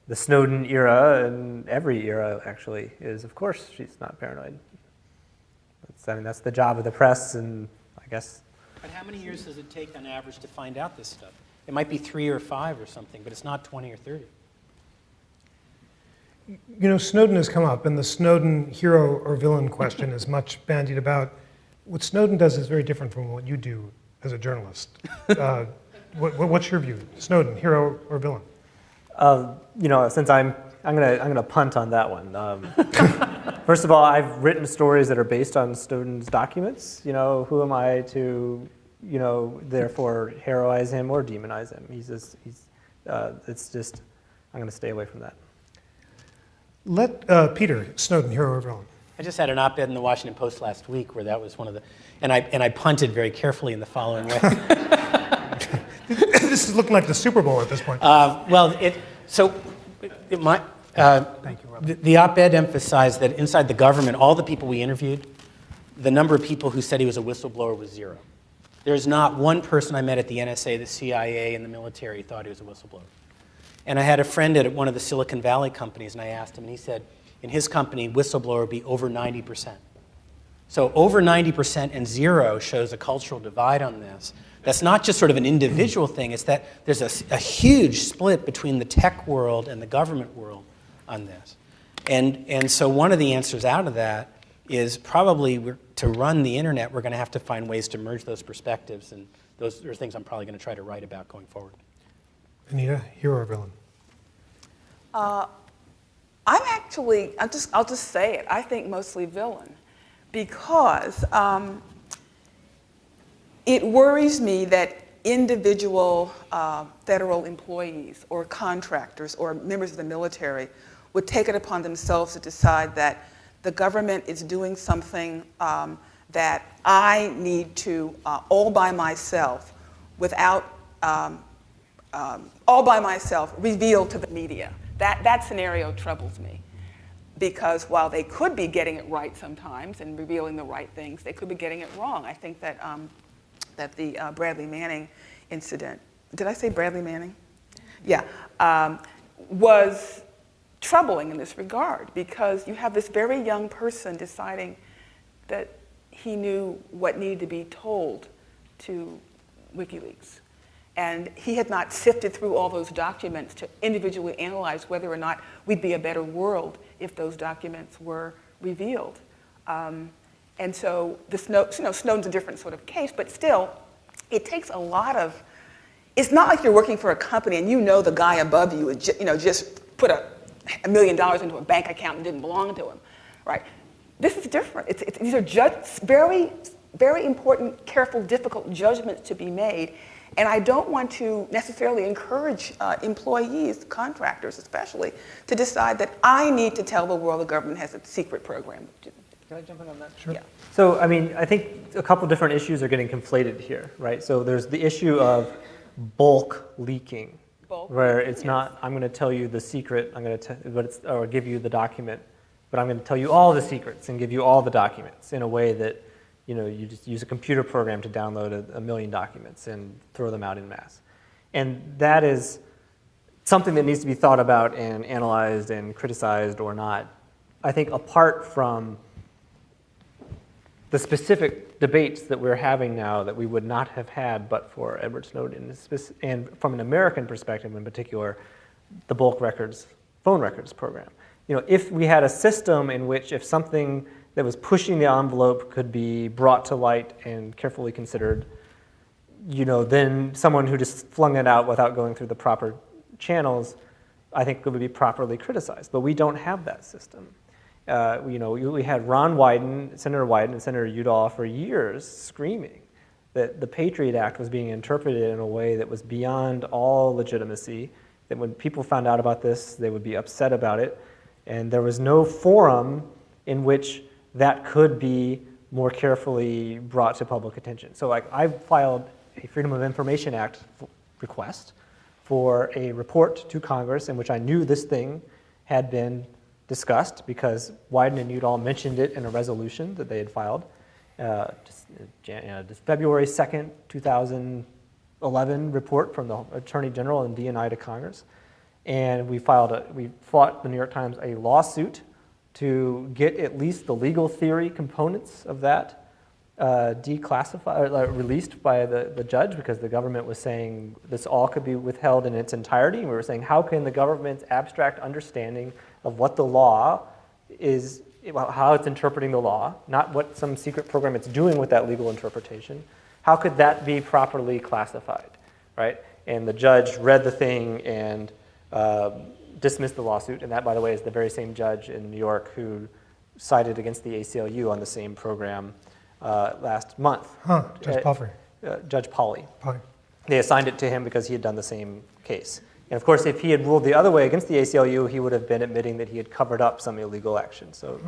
the Snowden era and every era actually is, of course, she's not paranoid. That's the job of the press, and I guess. But how many years does it take on average to find out this stuff? It might be 3 or 5 or something, but it's not 20 or 30. You know, Snowden has come up, and the Snowden hero or villain question is much bandied about. What Snowden does is very different from what you do as a journalist. What's your view? Snowden, hero or villain? You know, since I'm gonna punt on that one. First of all, I've written stories that are based on Snowden's documents. You know, who am I to, you know, therefore heroize him or demonize him? It's just, I'm gonna stay away from that. Let Peter, Snowden, hero or villain. I just had an op-ed in the Washington Post last week where that was one of the, and I punted very carefully in the following way. This is looking like the Super Bowl at this point. Thank you, Robert. The op-ed emphasized that inside the government, all the people we interviewed, the number of people who said he was a whistleblower was 0. There's not one person I met at the NSA, the CIA, and the military who thought he was a whistleblower. And I had a friend at one of the Silicon Valley companies, and I asked him, and he said, in his company, whistleblower would be over 90%. So over 90% and 0 shows a cultural divide on this. That's not just sort of an individual thing, it's that there's a huge split between the tech world and the government world on this. And so one of the answers out of that is probably to run the internet, we're going to have to find ways to merge those perspectives, and those are things I'm probably going to try to write about going forward. Anita, hero or villain? I'll just say it, I think mostly villain, because it worries me that individual federal employees or contractors or members of the military would take it upon themselves to decide that the government is doing something that I need to, all by myself, reveal to the media. That scenario troubles me. Because while they could be getting it right sometimes and revealing the right things, they could be getting it wrong. I think that that the Bradley Manning incident, did I say Bradley Manning? Yeah, was troubling in this regard, because you have this very young person deciding that he knew what needed to be told to WikiLeaks. And he had not sifted through all those documents to individually analyze whether or not we'd be a better world if those documents were revealed. And so Snowden's a different sort of case, but still, it takes a lot of, it's not like you're working for a company and you know the guy above you just put $1 million into a bank account and didn't belong to him, right? This is different. These are very, very important, careful, difficult judgments to be made. And I don't want to necessarily encourage employees, contractors especially, to decide that I need to tell the world the government has a secret program. Can I jump in on that? Sure. Yeah. So, I mean, I think a couple different issues are getting conflated here, right? So there's the issue of bulk leaking, where it's not, I'm going to tell you the secret, or give you the document, but I'm going to tell you all the secrets and give you all the documents in a way that, you know, you just use a computer program to download a million documents and throw them out en masse. And that is something that needs to be thought about and analyzed and criticized or not. I think apart from the specific debates that we're having now that we would not have had but for Edward Snowden, and from an American perspective in particular, the bulk records, phone records program. You know, if we had a system in which if something that was pushing the envelope could be brought to light and carefully considered, you know, then someone who just flung it out without going through the proper channels, I think would be properly criticized. But we don't have that system. You know, we had Ron Wyden, Senator Wyden and Senator Udall for years screaming that the Patriot Act was being interpreted in a way that was beyond all legitimacy, that when people found out about this, they would be upset about it, and there was no forum in which that could be more carefully brought to public attention. So like I filed a Freedom of Information Act request for a report to Congress in which I knew this thing had been discussed because Wyden and Udall mentioned it in a resolution that they had filed. this February 2nd, 2011 report from the Attorney General and DNI to Congress. And we fought the New York Times a lawsuit to get at least the legal theory components of that released by the judge, because the government was saying this all could be withheld in its entirety. And we were saying, how can the government's abstract understanding of what the law is, how it's interpreting the law, not what some secret program it's doing with that legal interpretation, how could that be properly classified, right? And the judge read the thing and dismissed the lawsuit. And that, by the way, is the very same judge in New York who sided against the ACLU on the same program last month. Judge Puffer. Judge Pauly. Pauly. They assigned it to him because he had done the same case. And of course, if he had ruled the other way against the ACLU, he would have been admitting that he had covered up some illegal action. So,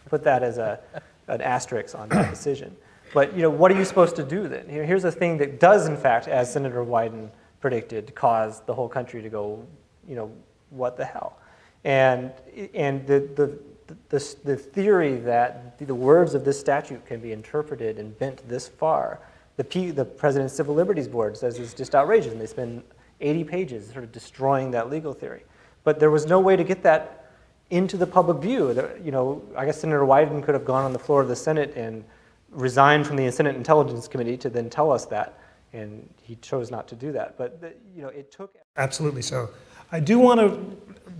put that as an asterisk on that decision. But, what are you supposed to do then? Here's a thing that does, in fact, as Senator Wyden predicted, cause the whole country to go, what the hell? And the theory that the words of this statute can be interpreted and bent this far, the President's Civil Liberties Board says is just outrageous, and they spend 80 pages sort of destroying that legal theory. But there was no way to get that into the public view. I guess Senator Wyden could have gone on the floor of the Senate and resigned from the Senate Intelligence Committee to then tell us that, and he chose not to do that. But it took... Absolutely so. I do want to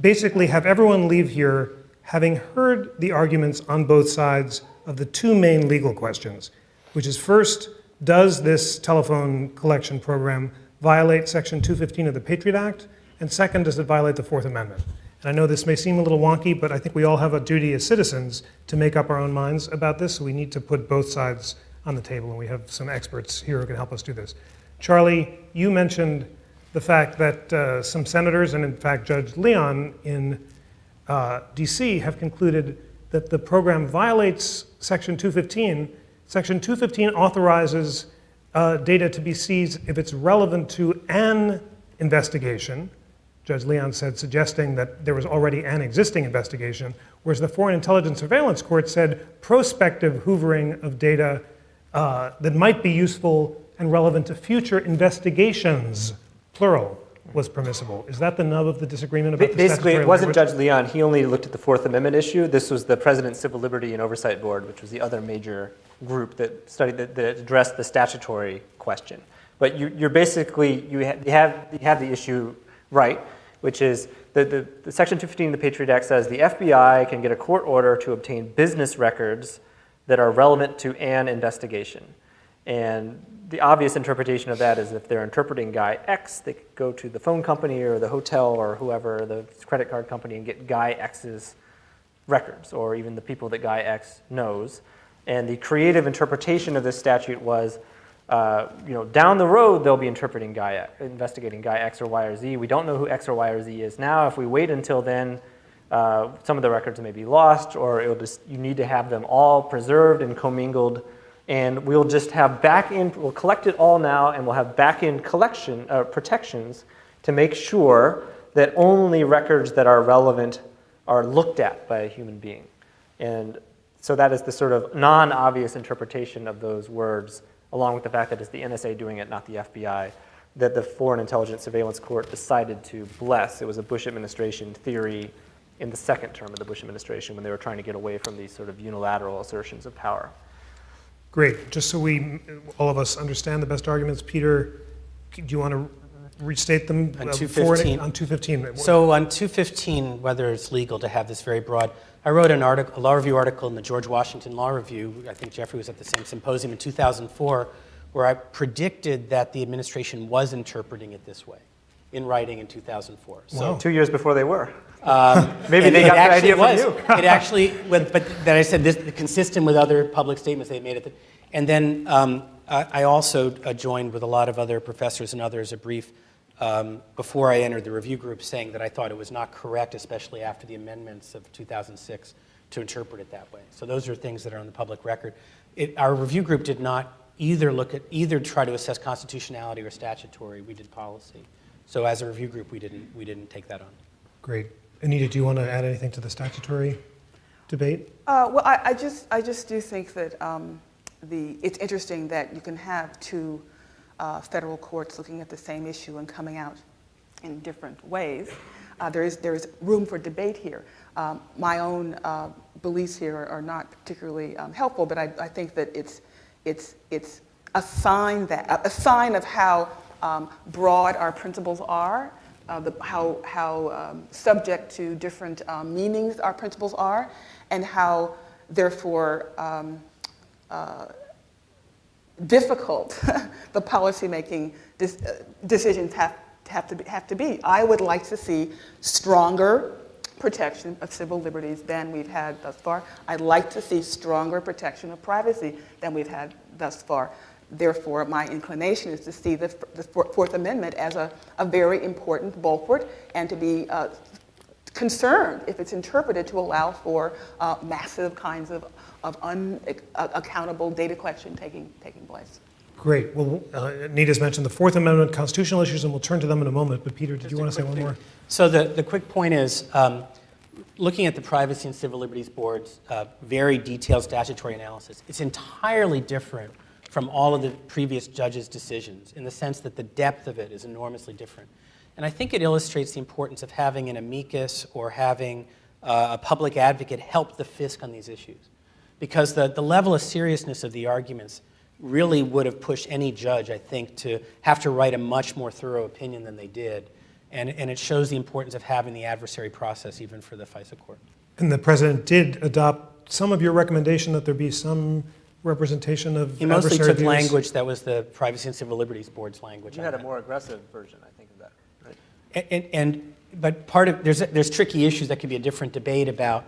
basically have everyone leave here having heard the arguments on both sides of the two main legal questions, which is first, does this telephone collection program violate Section 215 of the Patriot Act? And second, does it violate the Fourth Amendment? And I know this may seem a little wonky, but I think we all have a duty as citizens to make up our own minds about this, so we need to put both sides on the table, and we have some experts here who can help us do this. Charlie, you mentioned the fact that some senators, and in fact Judge Leon in DC, have concluded that the program violates Section 215. Section 215 authorizes data to be seized if it's relevant to an investigation. Judge Leon said, suggesting that there was already an existing investigation, whereas the Foreign Intelligence Surveillance Court said prospective hoovering of data that might be useful and relevant to future investigations, plural, was permissible. Is that the nub of the disagreement about the Basically, it wasn't language? Judge Leon. He only looked at the Fourth Amendment issue. This was the President's Civil Liberty and Oversight Board, which was the other major group that studied that addressed the statutory question. But you're basically, you have the issue right, which is the Section 215 of the Patriot Act says the FBI can get a court order to obtain business records that are relevant to an investigation. And the obvious interpretation of that is if they're interpreting Guy X, they could go to the phone company or the hotel or whoever, the credit card company, and get Guy X's records, or even the people that Guy X knows. And the creative interpretation of this statute was, down the road they'll be investigating Guy X or Y or Z. We don't know who X or Y or Z is now. If we wait until then, some of the records may be lost, or you need to have them all preserved and commingled. And we'll just have we'll collect it all now, and we'll have back-end collection protections to make sure that only records that are relevant are looked at by a human being. And so that is the sort of non-obvious interpretation of those words, along with the fact that it's the NSA doing it, not the FBI, that the Foreign Intelligence Surveillance Court decided to bless. It was a Bush administration theory in the second term of the Bush administration when they were trying to get away from these sort of unilateral assertions of power. Great. Just so all of us understand the best arguments, Peter, do you want to restate them? On 215. On 215. So on 215, whether it's legal to have this very broad, I wrote a law review article in the George Washington Law Review. I think Jeffrey was at the same symposium in 2004, where I predicted that the administration was interpreting it this way in writing in 2004. So 2 years before they were. Maybe they got the idea from you. It actually, but then I said this consistent with other public statements they made. And then I also joined with a lot of other professors and others a brief before I entered the review group saying that I thought it was not correct, especially after the amendments of 2006, to interpret it that way. So those are things that are on the public record. Our review group did not either try to assess constitutionality or statutory. We did policy. So as a review group, we didn't take that on. Great. Anita, do you want to add anything to the statutory debate? Well, I just do think that it's interesting that you can have two federal courts looking at the same issue and coming out in different ways. There is room for debate here. My own beliefs here are not particularly helpful, but I think that it's a sign of how broad our principles are, how subject to different meanings our principles are, and how therefore difficult the policymaking decisions have to be. I would like to see stronger protection of civil liberties than we've had thus far. I'd like to see stronger protection of privacy than we've had thus far. Therefore, my inclination is to see the Fourth Amendment as a very important bulwark, and to be concerned if it's interpreted to allow for massive kinds of unaccountable data collection taking place. Great. Well, Anita's mentioned the Fourth Amendment constitutional issues, and we'll turn to them in a moment. But Peter, did you want to say one more? So the quick point is, looking at the Privacy and Civil Liberties Board's very detailed statutory analysis, it's entirely different from all of the previous judges' decisions in the sense that the depth of it is enormously different. And I think it illustrates the importance of having an amicus or having a public advocate help the FISC on these issues. Because the level of seriousness of the arguments really would have pushed any judge, I think, to have to write a much more thorough opinion than they did. And it shows the importance of having the adversary process even for the FISA court. And the president did adopt some of your recommendation that there be some representation of He mostly adversary took views. language that was the Privacy and Civil Liberties Board's language. You had a that. more aggressive version, I think, of that, right? But part of there's tricky issues that could be a different debate about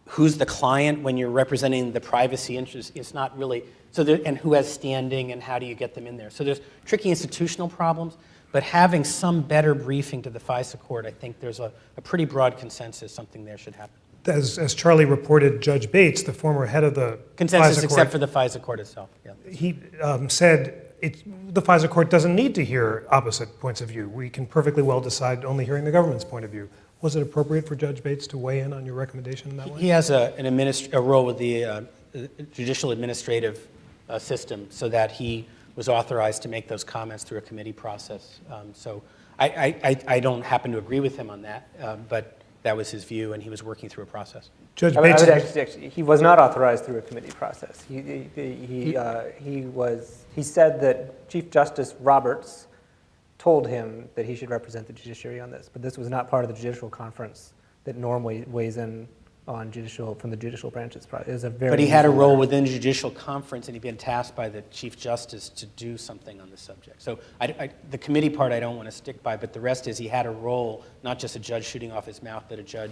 who's the client when you're representing the privacy interest. It's not really and who has standing and how do you get them in there. So there's tricky institutional problems. But having some better briefing to the FISA court, I think there's a pretty broad consensus something there should happen. As Charlie reported, Judge Bates, the former head of the consensus FISA except court, for the FISA court itself. Yeah. He said the FISA court doesn't need to hear opposite points of view. We can perfectly well decide only hearing the government's point of view. Was it appropriate for Judge Bates to weigh in on your recommendation in that way? He has a role with the judicial administrative system, so that he was authorized to make those comments through a committee process. So I don't happen to agree with him on that, but that was his view, and he was working through a process. Judge I Bates, would actually, he was not authorized through a committee process. He said that Chief Justice Roberts told him that he should represent the judiciary on this, but this was not part of the judicial conference that normally weighs in on from the judicial branches. It was But he had a role within the judicial conference, and he'd been tasked by the Chief Justice to do something on the subject. So the committee part I don't want to stick by, but the rest is he had a role, not just a judge shooting off his mouth, but a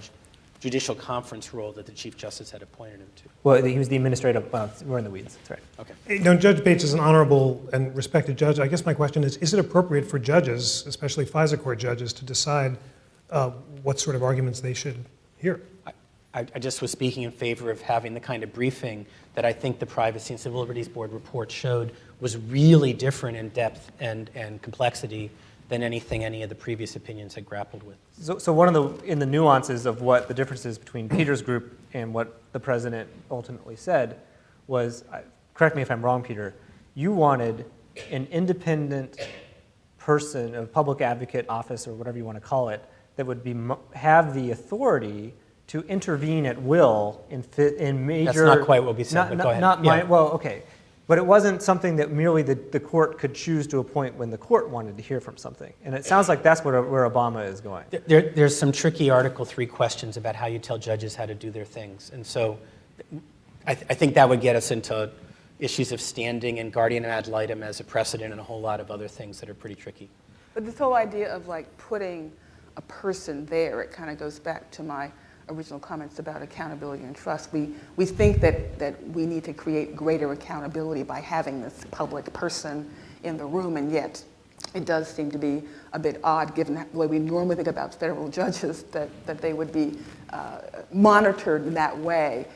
judicial conference role that the Chief Justice had appointed him to. Well, he was the administrative, we're in the weeds, that's right. Okay. now, Judge Bates is an honorable and respected judge. I guess my question is it appropriate for judges, especially FISA court judges, to decide what sort of arguments they should hear? I just was speaking in favor of having the kind of briefing that I think the Privacy and Civil Liberties Board report showed was really different in depth and complexity than anything any of the previous opinions had grappled with. So one of the nuances of what the differences between Peter's group and what the president ultimately said was, correct me if I'm wrong, Peter, you wanted an independent person, a public advocate office or whatever you want to call it, that would have the authority to intervene at will in major... That's not quite what we said, but go ahead. Well, okay. But it wasn't something that merely the court could choose to appoint when the court wanted to hear from something. And it sounds like that's where Obama is going. There's some tricky Article 3 questions about how you tell judges how to do their things. And so I think that would get us into issues of standing and guardian ad litem as a precedent and a whole lot of other things that are pretty tricky. But this whole idea of putting a person there, it kind of goes back to my original comments about accountability and trust. We think that we need to create greater accountability by having this public person in the room, and yet it does seem to be a bit odd, given the way we normally think about federal judges, that they would be monitored in that way.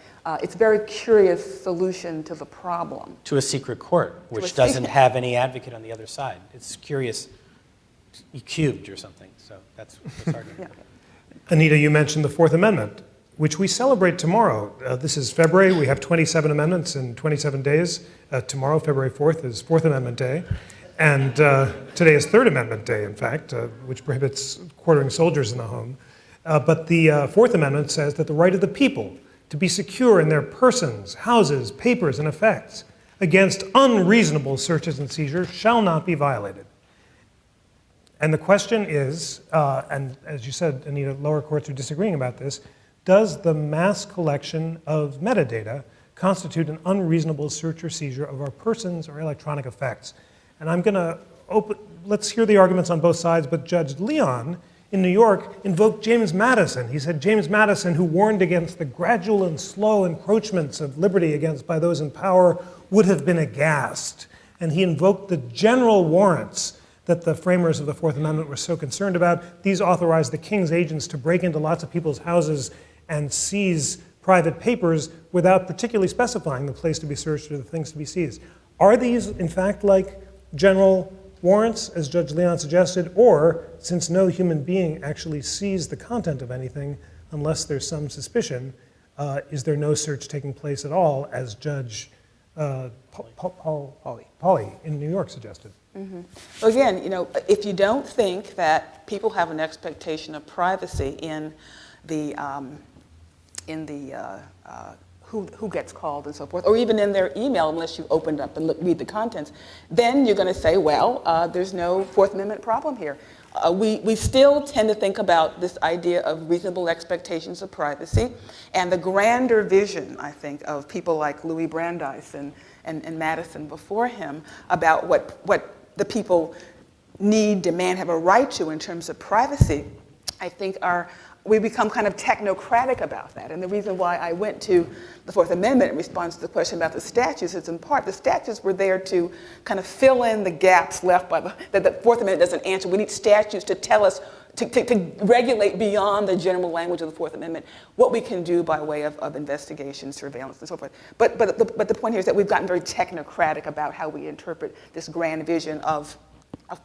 It's a very curious solution to the problem. To a secret court, which doesn't have any advocate on the other side. It's curious, cubed or something, so that's hard to Yeah. Anita, you mentioned the Fourth Amendment. which we celebrate tomorrow. This is February. We have 27 amendments in 27 days. Tomorrow, February 4th, is Fourth Amendment Day. And today is Third Amendment Day, in fact, which prohibits quartering soldiers in the home. But the Fourth Amendment says that the right of the people to be secure in their persons, houses, papers, and effects against unreasonable searches and seizures shall not be violated. And the question is, and as you said, Anita, lower courts are disagreeing about this, does the mass collection of metadata constitute an unreasonable search or seizure of our persons or electronic effects? And I'm going to let's hear the arguments on both sides, but Judge Leon in New York invoked James Madison. He said James Madison, who warned against the gradual and slow encroachments of liberty by those in power, would have been aghast. And he invoked the general warrants that the framers of the Fourth Amendment were so concerned about. These authorized the king's agents to break into lots of people's houses and seize private papers without particularly specifying the place to be searched or the things to be seized. Are these, in fact, like general warrants, as Judge Leon suggested, or, since no human being actually sees the content of anything unless there's some suspicion, is there no search taking place at all, as Judge Pauley in New York suggested? Mm-hmm. Well, again, if you don't think that people have an expectation of privacy in the who gets called and so forth, or even in their email, unless you opened up and read the contents, then you're going to say, well, there's no Fourth Amendment problem here. We still tend to think about this idea of reasonable expectations of privacy, and the grander vision, I think, of people like Louis Brandeis and Madison before him about what the people need, demand, have a right to in terms of privacy, I think we become kind of technocratic about that. And the reason why I went to the Fourth Amendment in response to the question about the statutes is, in part, the statutes were there to kind of fill in the gaps left by that the Fourth Amendment doesn't answer. We need statutes to tell us, to regulate beyond the general language of the Fourth Amendment what we can do by way of investigation, surveillance, and so forth. But the point here is that we've gotten very technocratic about how we interpret this grand vision of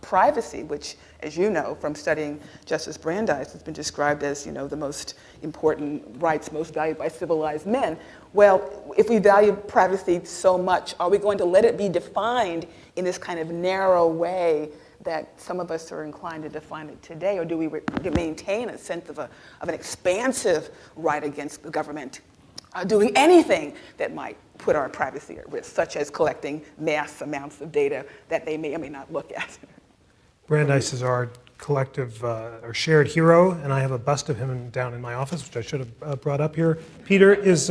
privacy, which, as you know from studying Justice Brandeis, has been described as, the most important rights most valued by civilized men. Well, if we value privacy so much, are we going to let it be defined in this kind of narrow way that some of us are inclined to define it today, or do we maintain a sense of an expansive right against the government doing anything that might put our privacy at risk, such as collecting mass amounts of data that they may or may not look at? Brandeis is our collective or shared hero, and I have a bust of him down in my office, which I should have brought up here. Peter, is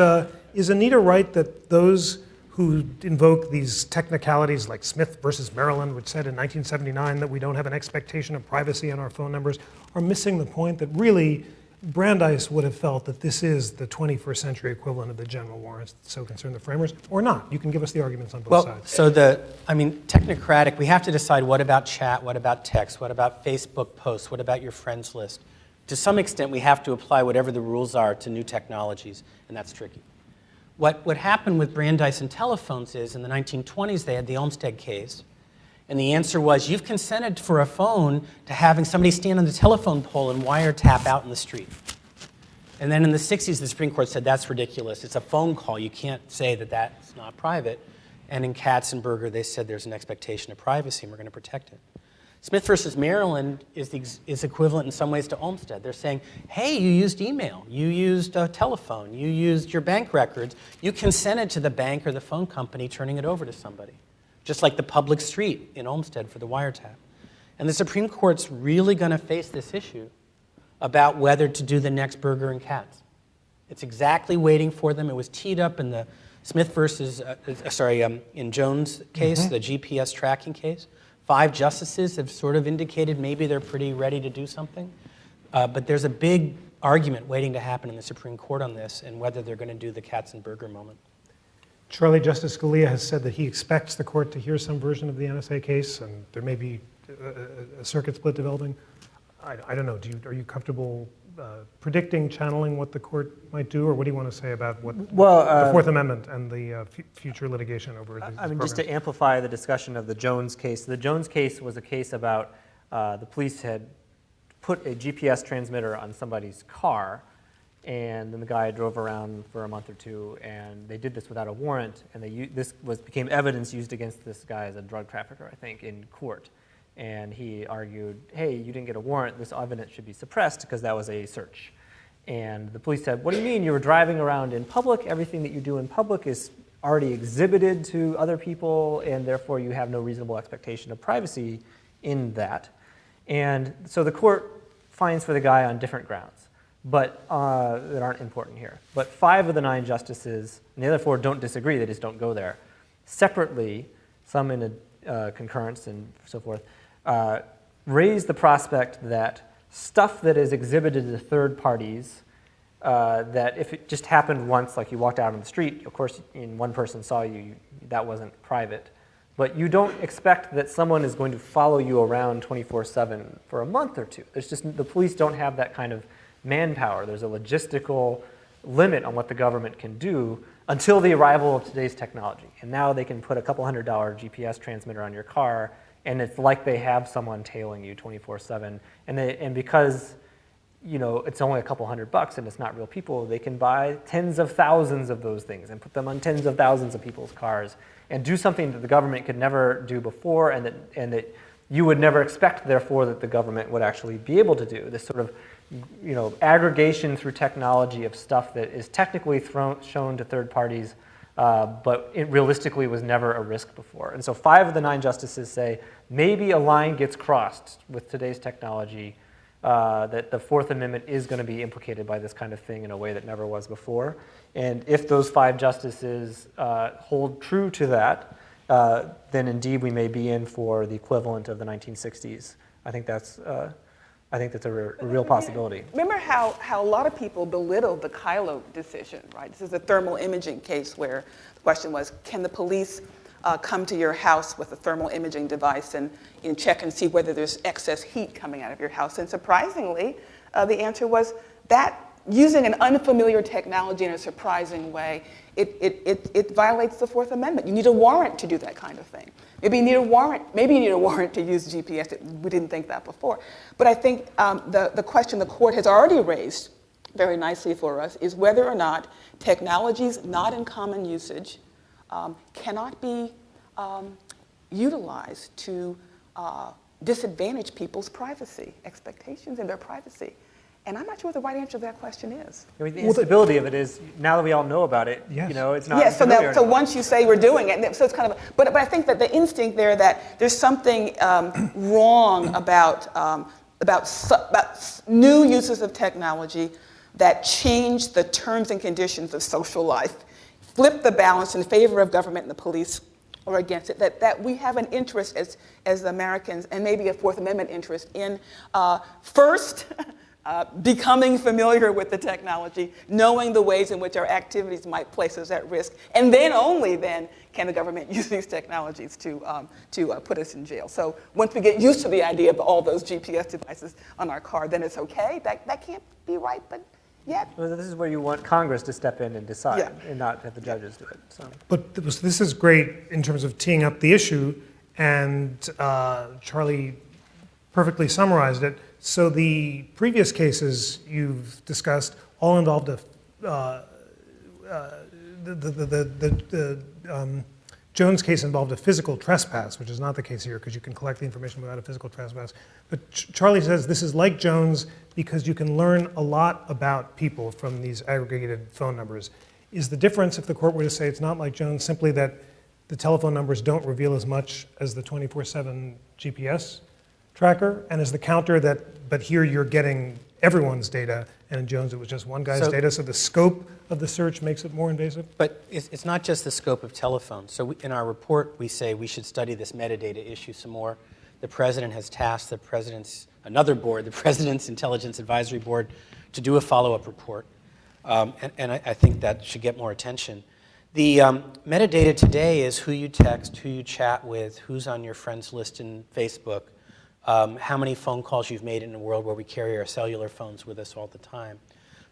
Anita right that those who invoke these technicalities like Smith versus Maryland, which said in 1979 that we don't have an expectation of privacy on our phone numbers, are missing the point that really Brandeis would have felt that this is the 21st century equivalent of the general warrants that so concern the framers, or not? You can give us the arguments on both sides. So technocratic, we have to decide what about chat, what about text, what about Facebook posts, what about your friends list. To some extent, we have to apply whatever the rules are to new technologies, and that's tricky. What happened with Brandeis and telephones is, in the 1920s, they had the Olmsted case, and the answer was, you've consented for a phone to having somebody stand on the telephone pole and wiretap out in the street. And then in the 60s, the Supreme Court said, that's ridiculous. It's a phone call. You can't say that that's not private. And in Katzenberger, they said there's an expectation of privacy, and we're going to protect it. Smith versus Maryland is equivalent in some ways to Olmsted. They're saying, hey, you used email, you used a telephone, you used your bank records, you consented to the bank or the phone company turning it over to somebody, just like the public street in Olmsted for the wiretap. And the Supreme Court's really going to face this issue about whether to do the next Berger and Katz. It's exactly waiting for them. It was teed up in the Smith versus, in Jones' case, the GPS tracking case. 5 justices have sort of indicated maybe they're pretty ready to do something. But there's a big argument waiting to happen in the Supreme Court on this and whether they're going to do the Katzenberger moment. Charlie, Justice Scalia has said that he expects the court to hear some version of the NSA case, and there may be a circuit split developing. I don't know. Are you comfortable predicting, channeling what the court might do, or what do you want to say about what the Fourth Amendment and the future litigation over these programs? Just to amplify the discussion of the Jones case. The Jones case was a case about the police had put a GPS transmitter on somebody's car, And then the guy drove around for a month or two, and they did this without a warrant, and became evidence used against this guy as a drug trafficker, I think, in court. And he argued, hey, you didn't get a warrant, this evidence should be suppressed because that was a search. And the police said, what do you mean? You were driving around in public, everything that you do in public is already exhibited to other people, and therefore you have no reasonable expectation of privacy in that. And so the court finds for the guy on different grounds, but that aren't important here. But 5 of the 9 justices, and the other 4 don't disagree, they just don't go there. Separately, some in a concurrence and so forth, raise the prospect that stuff that is exhibited to third parties, that if it just happened once, like you walked out on the street, of course, one person saw you, that wasn't private. But you don't expect that someone is going to follow you around 24/7 for a month or two. There's just, the police don't have that kind of manpower. There's a logistical limit on what the government can do until the arrival of today's technology. And now they can put a couple $100 GPS transmitter on your car, and it's like they have someone tailing you 24/7. And because it's only a couple $100 and it's not real people, they can buy tens of thousands of those things and put them on tens of thousands of people's cars and do something that the government could never do before, and that you would never expect, therefore, that the government would actually be able to do. This sort of aggregation through technology of stuff that is technically shown to third parties, but it realistically was never a risk before. And so 5 of the 9 justices say maybe a line gets crossed with today's technology, that the 4th Amendment is going to be implicated by this kind of thing in a way that never was before. And if those 5 justices hold true to that, then indeed we may be in for the equivalent of the 1960s. I think that's a real possibility. Remember how a lot of people belittled the Kylo decision, right? This is a thermal imaging case where the question was, can the police come to your house with a thermal imaging device and check and see whether there's excess heat coming out of your house? And surprisingly, the answer was that using an unfamiliar technology in a surprising way, it violates the 4th Amendment. You need a warrant to do that kind of thing. Maybe you need a warrant to use GPS. We didn't think that before. But I think the question the court has already raised very nicely for us is whether or not technologies not in common usage cannot be utilized to disadvantage people's privacy expectations and their privacy. And I'm not sure what the right answer to that question is. I mean, the instability of it is, now that we all know about it, yes. It's not. Yes, so once you say we're doing it, so it's kind of, but I think that the instinct there that there's something wrong about new uses of technology that change the terms and conditions of social life, flip the balance in favor of government and the police or against it, that we have an interest as Americans, and maybe a 4th Amendment interest in first, becoming familiar with the technology, knowing the ways in which our activities might place us at risk, and then only then can the government use these technologies to put us in jail. So once we get used to the idea of all those GPS devices on our car, then it's okay. That can't be right, but yet. Well, this is where you want Congress to step in and decide, and not have the judges do it. So. But this is great in terms of teeing up the issue, and Charlie perfectly summarized it. So the previous cases you've discussed all involved Jones case involved a physical trespass, which is not the case here because you can collect the information without a physical trespass. But Charlie says this is like Jones because you can learn a lot about people from these aggregated phone numbers. Is the difference, if the court were to say it's not like Jones, simply that the telephone numbers don't reveal as much as the 24/7 GPS tracker, and is the counter that, but here you're getting everyone's data, and in Jones it was just one guy's data, so the scope of the search makes it more invasive? But it's not just the scope of telephone. So in our report, we say we should study this metadata issue some more. The president has tasked another board, the President's Intelligence Advisory Board, to do a follow-up report. And I think that should get more attention. The metadata today is who you text, who you chat with, who's on your friends list in Facebook, how many phone calls you've made in a world where we carry our cellular phones with us all the time.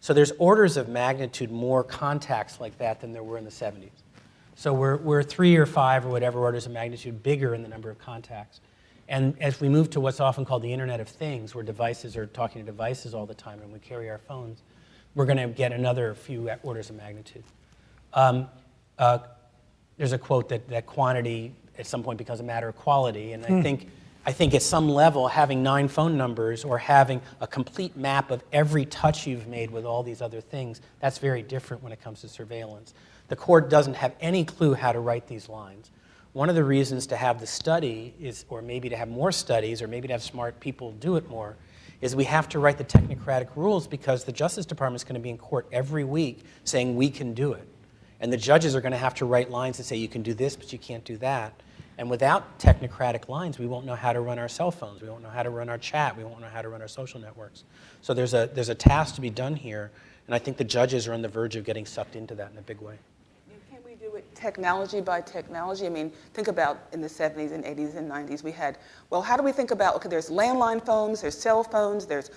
So there's orders of magnitude more contacts like that than there were in the 70s. So we're 3 or 5 or whatever orders of magnitude bigger in the number of contacts. And as we move to what's often called the Internet of Things, where devices are talking to devices all the time and we carry our phones, we're going to get another few orders of magnitude. There's a quote that quantity at some point becomes a matter of quality, and I think at some level, having 9 phone numbers or having a complete map of every touch you've made with all these other things, that's very different when it comes to surveillance. The court doesn't have any clue how to write these lines. One of the reasons to have the study is, or maybe to have more studies, or maybe to have smart people do it more, is we have to write the technocratic rules because the Justice Department is going to be in court every week saying we can do it. And the judges are going to have to write lines that say you can do this, but you can't do that. And without technocratic lines, we won't know how to run our cell phones. We won't know how to run our chat. We won't know how to run our social networks. So there's a task to be done here, and I think the judges are on the verge of getting sucked into that in a big way. Can we do it technology by technology? I mean, think about in the 70s and 80s and 90s, we had, well, how do we think about, okay, there's landline phones, there's cell phones, there's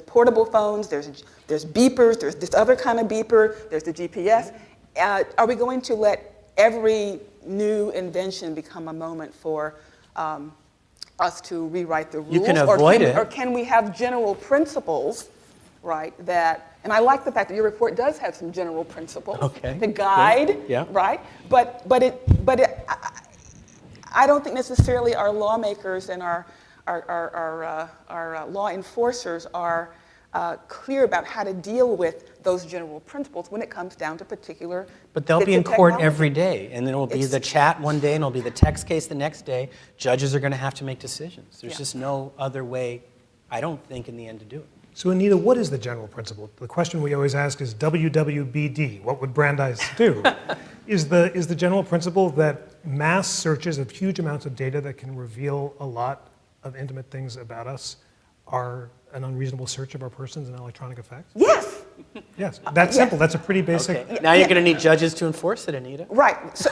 portable phones, there's beepers, there's this other kind of beeper, there's the GPS. Are we going to let every new invention become a moment for us to rewrite the rules? You can avoid it. Or can we have general principles, right, that, and I like the fact that your report does have some general principles to guide, right? But I don't think necessarily our lawmakers and our law enforcers are clear about how to deal with those general principles when it comes down to particular. But they'll be in court every day, and then it'll be the chat one day, and it'll be the text case the next day. Judges are going to have to make decisions. There's just no other way, I don't think, in the end to do it. So Anita, what is the general principle? The question we always ask is WWBD, what would Brandeis do? Is the general principle that mass searches of huge amounts of data that can reveal a lot of intimate things about us are an unreasonable search of our persons and electronic effects? Yes. Yes, that's simple. That's a pretty basic. Okay. Now you're going to need judges to enforce it, Anita. Right. So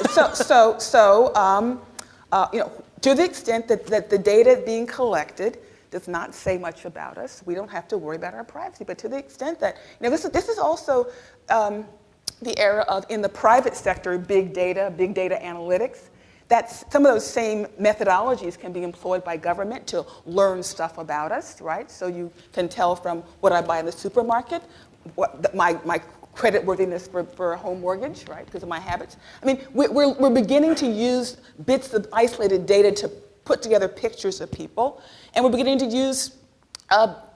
you know, to the extent that the data being collected does not say much about us, we don't have to worry about our privacy. But to the extent that, you know, this is also the era of, in the private sector, big data analytics. That's, some of those same methodologies can be employed by government to learn stuff about us, right? So you can tell from what I buy in the supermarket, what my creditworthiness for a home mortgage, right? Because of my habits. I mean, we're beginning to use bits of isolated data to put together pictures of people, and we're beginning to use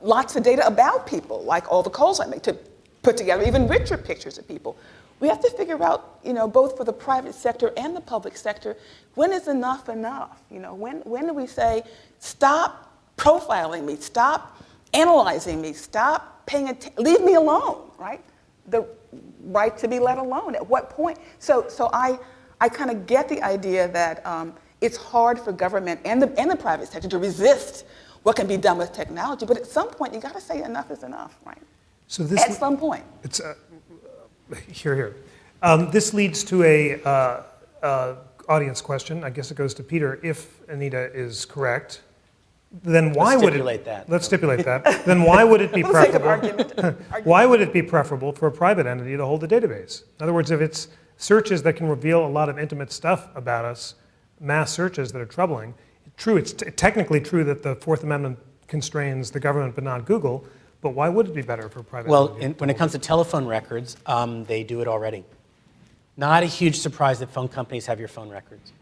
lots of data about people, like all the calls I make, to put together even richer pictures of people. We have to figure out, you know, both for the private sector and the public sector, when is enough enough? You know, when do we say, stop profiling me, stop analyzing me, stop paying attention, leave me alone, right? The right to be let alone. At what point? So I kind of get the idea that it's hard for government and the private sector to resist what can be done with technology, but at some point you got to say enough is enough, right? So this at some point. It's here. This leads to a audience question. I guess it goes to Peter. If Anita is correct, then why would it? Let's stipulate that. Then why would it be preferable? Why would it be preferable for a private entity to hold the database? In other words, if it's searches that can reveal a lot of intimate stuff about us, mass searches that are troubling, true. It's technically true that the Fourth Amendment constrains the government, but not Google. But why would it be better for private? Well, when it comes to telephone records, they do it already. Not a huge surprise that phone companies have your phone records.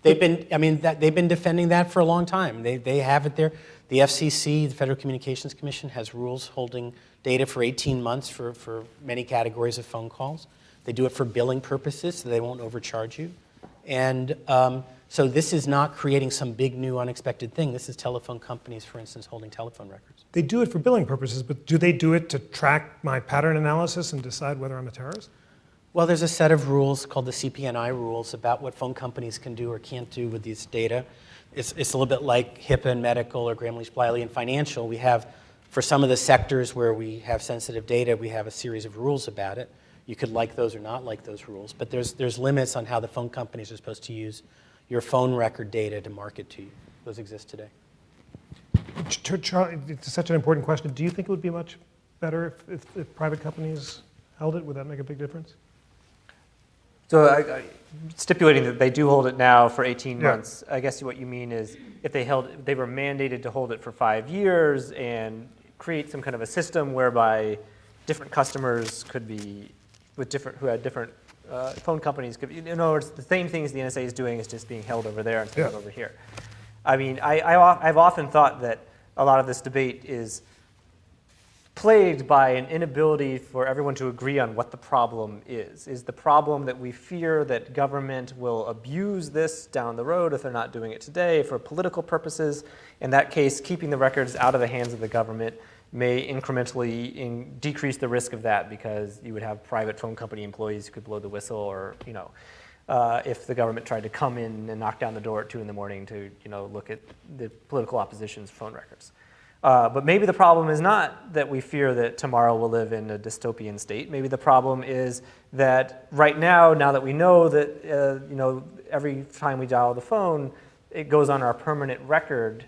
They've been defending that for a long time. They have it there. The FCC, the Federal Communications Commission, has rules holding data for 18 months for many categories of phone calls. They do it for billing purposes, so they won't overcharge you. And so this is not creating some big new unexpected thing. This is telephone companies, for instance, holding telephone records. They do it for billing purposes, but do they do it to track my pattern analysis and decide whether I'm a terrorist? Well, there's a set of rules called the CPNI rules about what phone companies can do or can't do with these data. It's a little bit like HIPAA in medical or Gramm-Leach-Bliley in financial. We have, for some of the sectors where we have sensitive data, we have a series of rules about it. You could like those or not like those rules, but there's limits on how the phone companies are supposed to use your phone record data to market to you. Those exist today. Charlie, it's such an important question. Do you think it would be much better if private companies held it? Would that make a big difference? So stipulating that they do hold it now for 18 months, I guess what you mean is if they were mandated to hold it for 5 years and create some kind of a system whereby different customers could be with different who had different phone companies. Could, in other words, the same things the NSA is doing is just being held over there instead of over here. I mean, I've often thought that a lot of this debate is plagued by an inability for everyone to agree on what the problem is. Is the problem that we fear that government will abuse this down the road if they're not doing it today for political purposes? In that case, keeping the records out of the hands of the government may incrementally decrease the risk of that, because you would have private phone company employees who could blow the whistle, or if the government tried to come in and knock down the door at 2 in the morning to look at the political opposition's phone records. But maybe the problem is not that we fear that tomorrow we'll live in a dystopian state. Maybe the problem is that right now that we know that every time we dial the phone, it goes on our permanent record,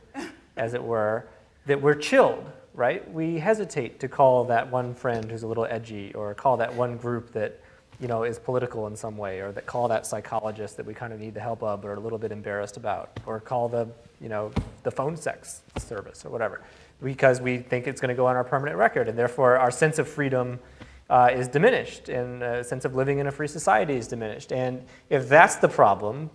as it were, that we're chilled, right? We hesitate to call that one friend who's a little edgy, or call that one group that is political in some way, or that call that psychologist that we kind of need the help of or are a little bit embarrassed about, or call the phone sex service or whatever, because we think it's going to go on our permanent record, and therefore our sense of freedom is diminished, and a sense of living in a free society is diminished. And if that's the problem,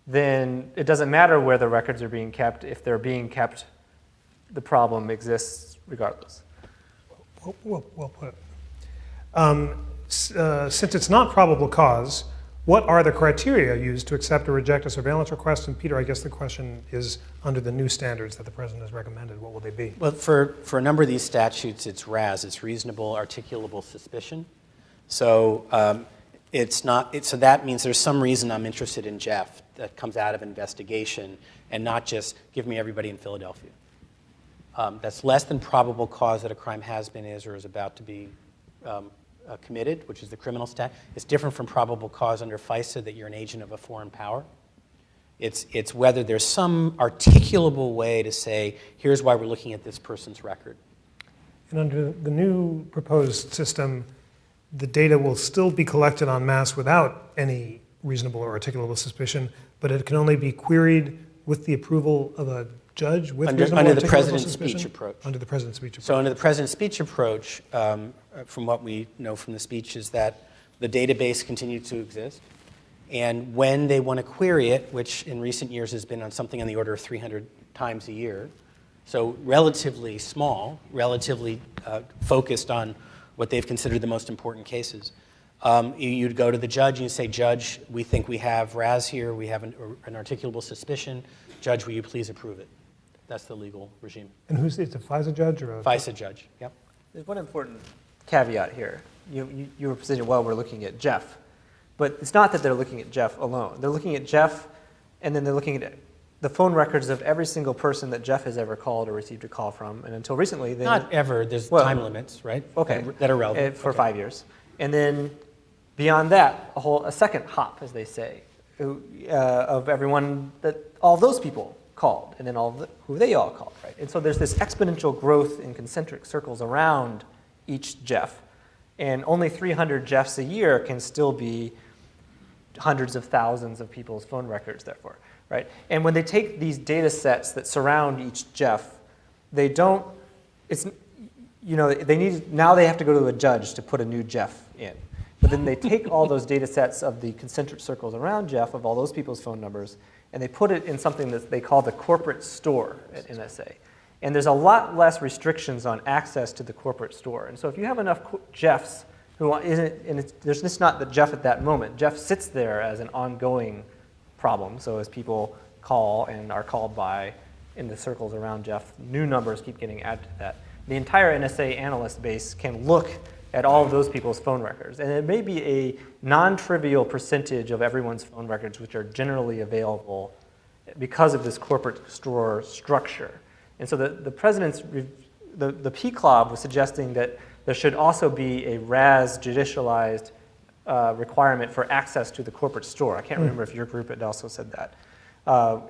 then it doesn't matter where the records are being kept. If they're being kept, the problem exists regardless. Well put. Since it's not probable cause, what are the criteria used to accept or reject a surveillance request? And Peter, I guess the question is, under the new standards that the president has recommended, what will they be? Well, for a number of these statutes, it's RAS, it's reasonable articulable suspicion. So so that means there's some reason I'm interested in Jeff that comes out of investigation, and not just give me everybody in Philadelphia. That's less than probable cause that a crime has been, is, or is about to be committed, which is the criminal stat. It's different from probable cause under FISA that you're an agent of a foreign power. It's whether there's some articulable way to say, here's why we're looking at this person's record. And under the new proposed system, the data will still be collected en masse without any reasonable or articulable suspicion, but it can only be queried with the approval of a judge with under the president's speech approach. Under the president's speech approach. So under the president's speech approach, from what we know from the speech, is that the database continues to exist. And when they want to query it, which in recent years has been on something on the order of 300 times a year, so relatively small, relatively focused on what they've considered the most important cases, you'd go to the judge and you say, Judge, we think we have RAS here, we have an articulable suspicion. Judge, will you please approve it? That's the legal regime. And who's it? A FISA judge or a... FISA judge, yep. There's one important caveat here. You were positioned, well, we're looking at Jeff. But it's not that they're looking at Jeff alone. They're looking at Jeff, and then they're looking at the phone records of every single person that Jeff has ever called or received a call from. And until recently, they... Not ever. There's time limits, right? Okay. That are relevant. For 5 years. And then beyond that, a second hop, as they say, of everyone that all those people called, and then who they all called, right? And so there's this exponential growth in concentric circles around each Jeff, and only 300 Jeffs a year can still be hundreds of thousands of people's phone records, therefore, right? And when they take these data sets that surround each Jeff, they don't, now they have to go to a judge to put a new Jeff in. But then they take all those data sets of the concentric circles around Jeff, of all those people's phone numbers, and they put it in something that they call the corporate store at NSA. And there's a lot less restrictions on access to the corporate store. And so if you have enough Jeffs there's just not the Jeff at that moment. Jeff sits there as an ongoing problem. So as people call and are called by in the circles around Jeff, new numbers keep getting added to that. The entire NSA analyst base can look at all of those people's phone records. And it may be a non-trivial percentage of everyone's phone records which are generally available because of this corporate store structure. And so the president's, the PCLOB was suggesting that there should also be a RAS judicialized requirement for access to the corporate store. I can't remember if your group had also said that.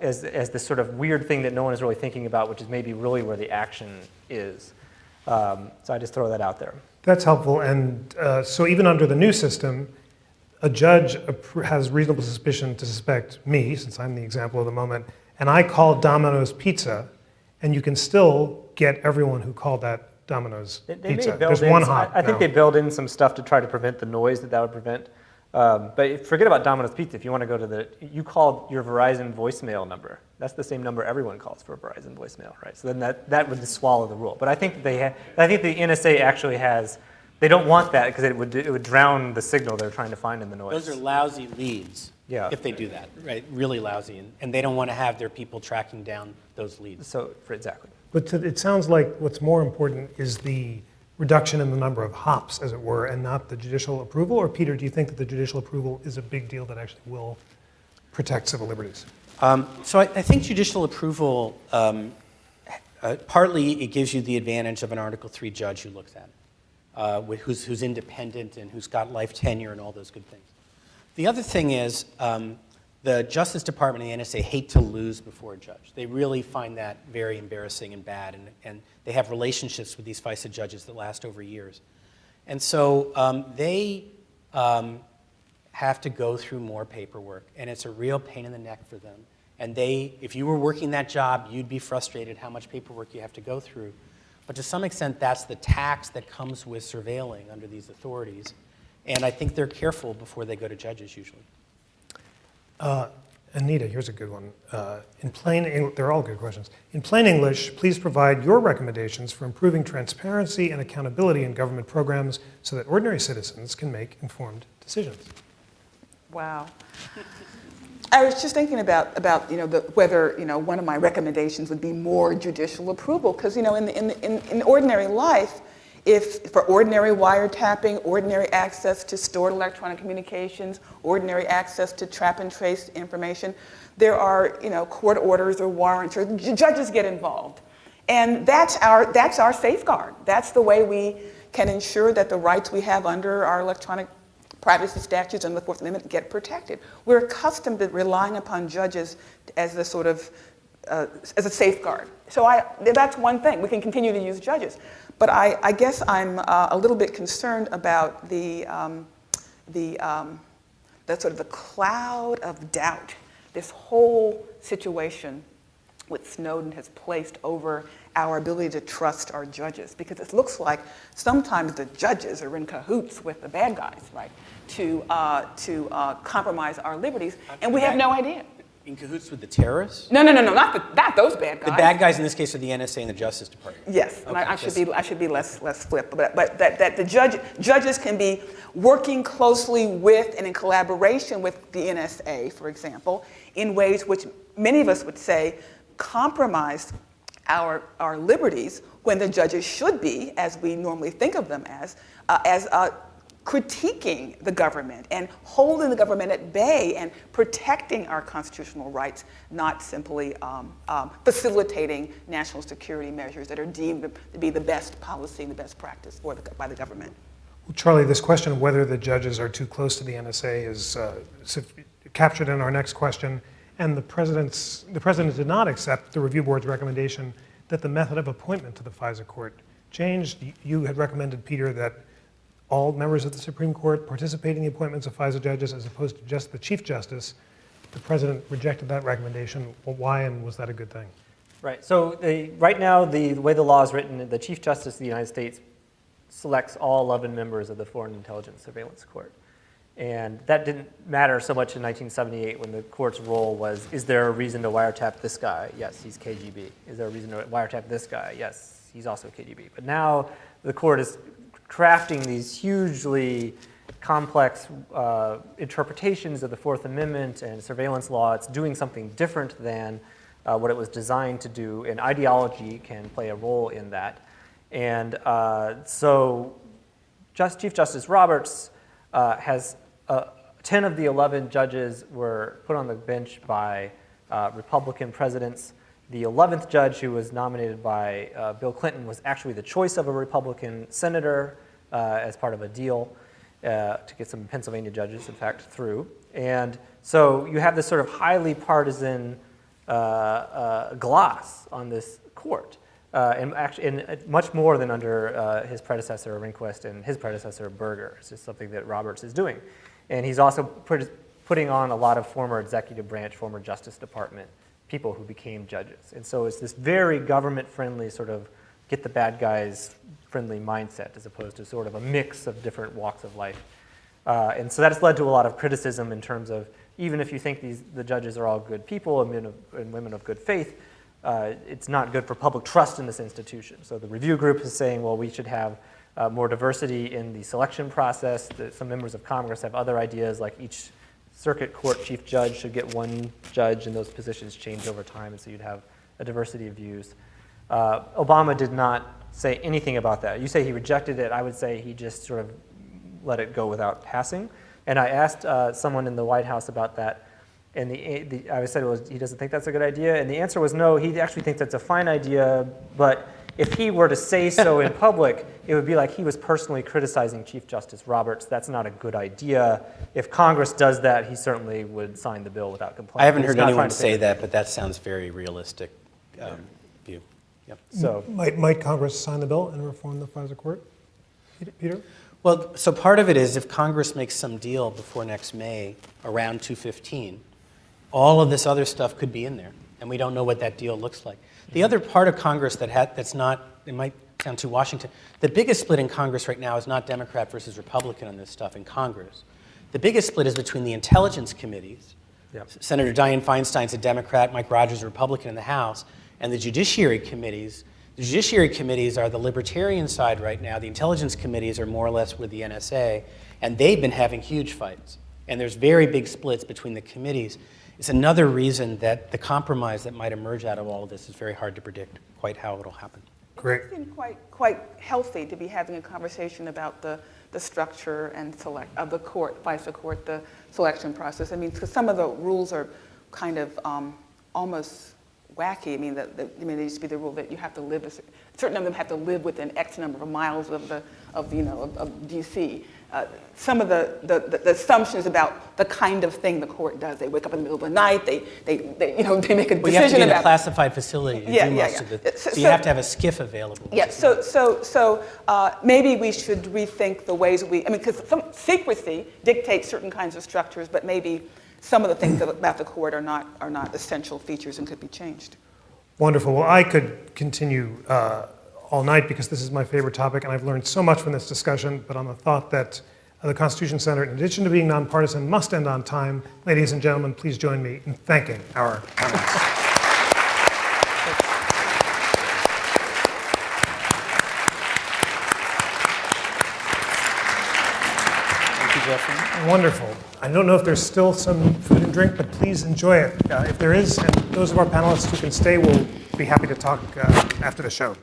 As this sort of weird thing that no one is really thinking about, which is maybe really where the action is. So I just throw that out there. That's helpful. And so even under the new system, a judge has reasonable suspicion to suspect me, since I'm the example of the moment, and I call Domino's Pizza, and you can still get everyone who called that Domino's They pizza. may build There's in, one hop I think now. they build in some stuff to try to prevent the noise that would prevent. But forget about Domino's Pizza. If you want to go to you call your Verizon voicemail number. That's the same number everyone calls for a Verizon voicemail, right? So then that would swallow the rule. But I think I think the NSA actually has. They don't want that because it would drown the signal they're trying to find in the noise. Those are lousy leads. Yeah. If they do that, right? Really lousy, and they don't want to have their people tracking down those leads. So exactly. But it sounds like what's more important is the reduction in the number of hops, as it were, and not the judicial approval? Or Peter, do you think that the judicial approval is a big deal that actually will protect civil liberties? So I think judicial approval, partly it gives you the advantage of an Article III judge who looks at it, who's independent and who's got life tenure and all those good things. The other thing is the Justice Department and the NSA hate to lose before a judge. They really find that very embarrassing and bad, and they have relationships with these FISA judges that last over years. And so they have to go through more paperwork, and it's a real pain in the neck for them. And if you were working that job, you'd be frustrated how much paperwork you have to go through. But to some extent, that's the tax that comes with surveilling under these authorities. And I think they're careful before they go to judges usually. Anita, here's a good one. They're all good questions. In plain English, please provide your recommendations for improving transparency and accountability in government programs so that ordinary citizens can make informed decisions. Wow. I was just thinking about whether one of my recommendations would be more judicial approval, because in ordinary life, if for ordinary wiretapping, ordinary access to stored electronic communications, ordinary access to trap and trace information, there are court orders or warrants, or judges get involved, and that's our safeguard. That's the way we can ensure that the rights we have under our electronic privacy statutes and the Fourth Amendment get protected. We're accustomed to relying upon judges as the sort of as a safeguard. So that's one thing. We can continue to use judges. But I guess I'm a little bit concerned about the sort of the cloud of doubt this whole situation with Snowden has placed over our ability to trust our judges, because it looks like sometimes the judges are in cahoots with the bad guys, right, to compromise our liberties, and we have no idea. In cahoots with the terrorists? No, not those bad guys. The bad guys in this case are the NSA and the Justice Department. Yes, okay, and I should be less flip, but that the judges can be working closely with and in collaboration with the NSA, for example, in ways which many of us would say compromise our liberties, when the judges should be, as we normally think of them as critiquing the government and holding the government at bay and protecting our constitutional rights, not simply facilitating national security measures that are deemed to be the best policy and the best practice by the government. Well, Charlie, this question of whether the judges are too close to the NSA is captured in our next question. And the president did not accept the review board's recommendation that the method of appointment to the FISA court changed. You had recommended, Peter, that all members of the Supreme Court participate in the appointments of FISA judges as opposed to just the Chief Justice. The president rejected that recommendation. Well, why, and was that a good thing? Right. So right now, the way the law is written, the Chief Justice of the United States selects all 11 members of the Foreign Intelligence Surveillance Court. And that didn't matter so much in 1978 when the court's role was, is there a reason to wiretap this guy? Yes, he's KGB. Is there a reason to wiretap this guy? Yes, he's also KGB. But now the court is crafting these hugely complex interpretations of the Fourth Amendment and surveillance law. It's doing something different than what it was designed to do, and ideology can play a role in that. And so Chief Justice Roberts has 10 of the 11 judges were put on the bench by Republican presidents. The 11th judge, who was nominated by Bill Clinton, was actually the choice of a Republican senator as part of a deal to get some Pennsylvania judges, in fact, through. And so you have this sort of highly partisan gloss on this court, and much more than under his predecessor, Rehnquist, and his predecessor, Berger. It's just something that Roberts is doing. And he's also putting on a lot of former executive branch, former Justice Department people who became judges. And so it's this very government-friendly sort of get the bad guys friendly mindset as opposed to sort of a mix of different walks of life. And so that has led to a lot of criticism in terms of, even if you think the judges are all good people and women of good faith, it's not good for public trust in this institution. So the review group is saying, well, we should have more diversity in the selection process. Some members of Congress have other ideas, like each circuit court chief judge should get one judge, and those positions change over time, and so you'd have a diversity of views. Obama did not say anything about that. You say he rejected it. I would say he just sort of let it go without passing. And I asked someone in the White House about that, and I said, well, he doesn't think that's a good idea, and the answer was no, he actually thinks that's a fine idea, but if he were to say so in public, it would be like he was personally criticizing Chief Justice Roberts. That's not a good idea. If Congress does that, he certainly would sign the bill without complaint. I haven't heard anyone say that, but that sounds very realistic view. Yep. So Might Congress sign the bill and reform the FISA court? Peter? Well, so part of it is if Congress makes some deal before next May around 215, all of this other stuff could be in there, and we don't know what that deal looks like. The other part of Congress that's not, it might sound too Washington, the biggest split in Congress right now is not Democrat versus Republican on this stuff in Congress. The biggest split is between the intelligence committees. Yep. Senator Dianne Feinstein's a Democrat, Mike Rogers a Republican in the House, and the judiciary committees. The judiciary committees are the libertarian side right now. The intelligence committees are more or less with the NSA, and they've been having huge fights. And there's very big splits between the committees. It's another reason that the compromise that might emerge out of all of this is very hard to predict quite how it'll happen. Great. It's been quite healthy to be having a conversation about the structure and of the court, FISA court, the selection process. I mean, because some of the rules are kind of almost wacky. I mean, there used to be the rule that you have to live, a certain number of them have to live within X number of miles of D.C. Some of the assumptions about the kind of thing the court does. They wake up in the middle of the night. They make a decision about. Well, you have to be in a classified facility to do most of it. So you have to have a SCIF available. Yeah. So maybe we should rethink the ways because some secrecy dictates certain kinds of structures, but maybe some of the things about the court are not essential features and could be changed. Wonderful. Well, I could continue all night because this is my favorite topic, and I've learned so much from this discussion, but on the thought that the Constitution Center, in addition to being nonpartisan, must end on time. Ladies and gentlemen, please join me in thanking our panelists. Thank you, Jeffrey. Wonderful. I don't know if there's still some food and drink, but please enjoy it. If there is, and those of our panelists who can stay will be happy to talk after the show.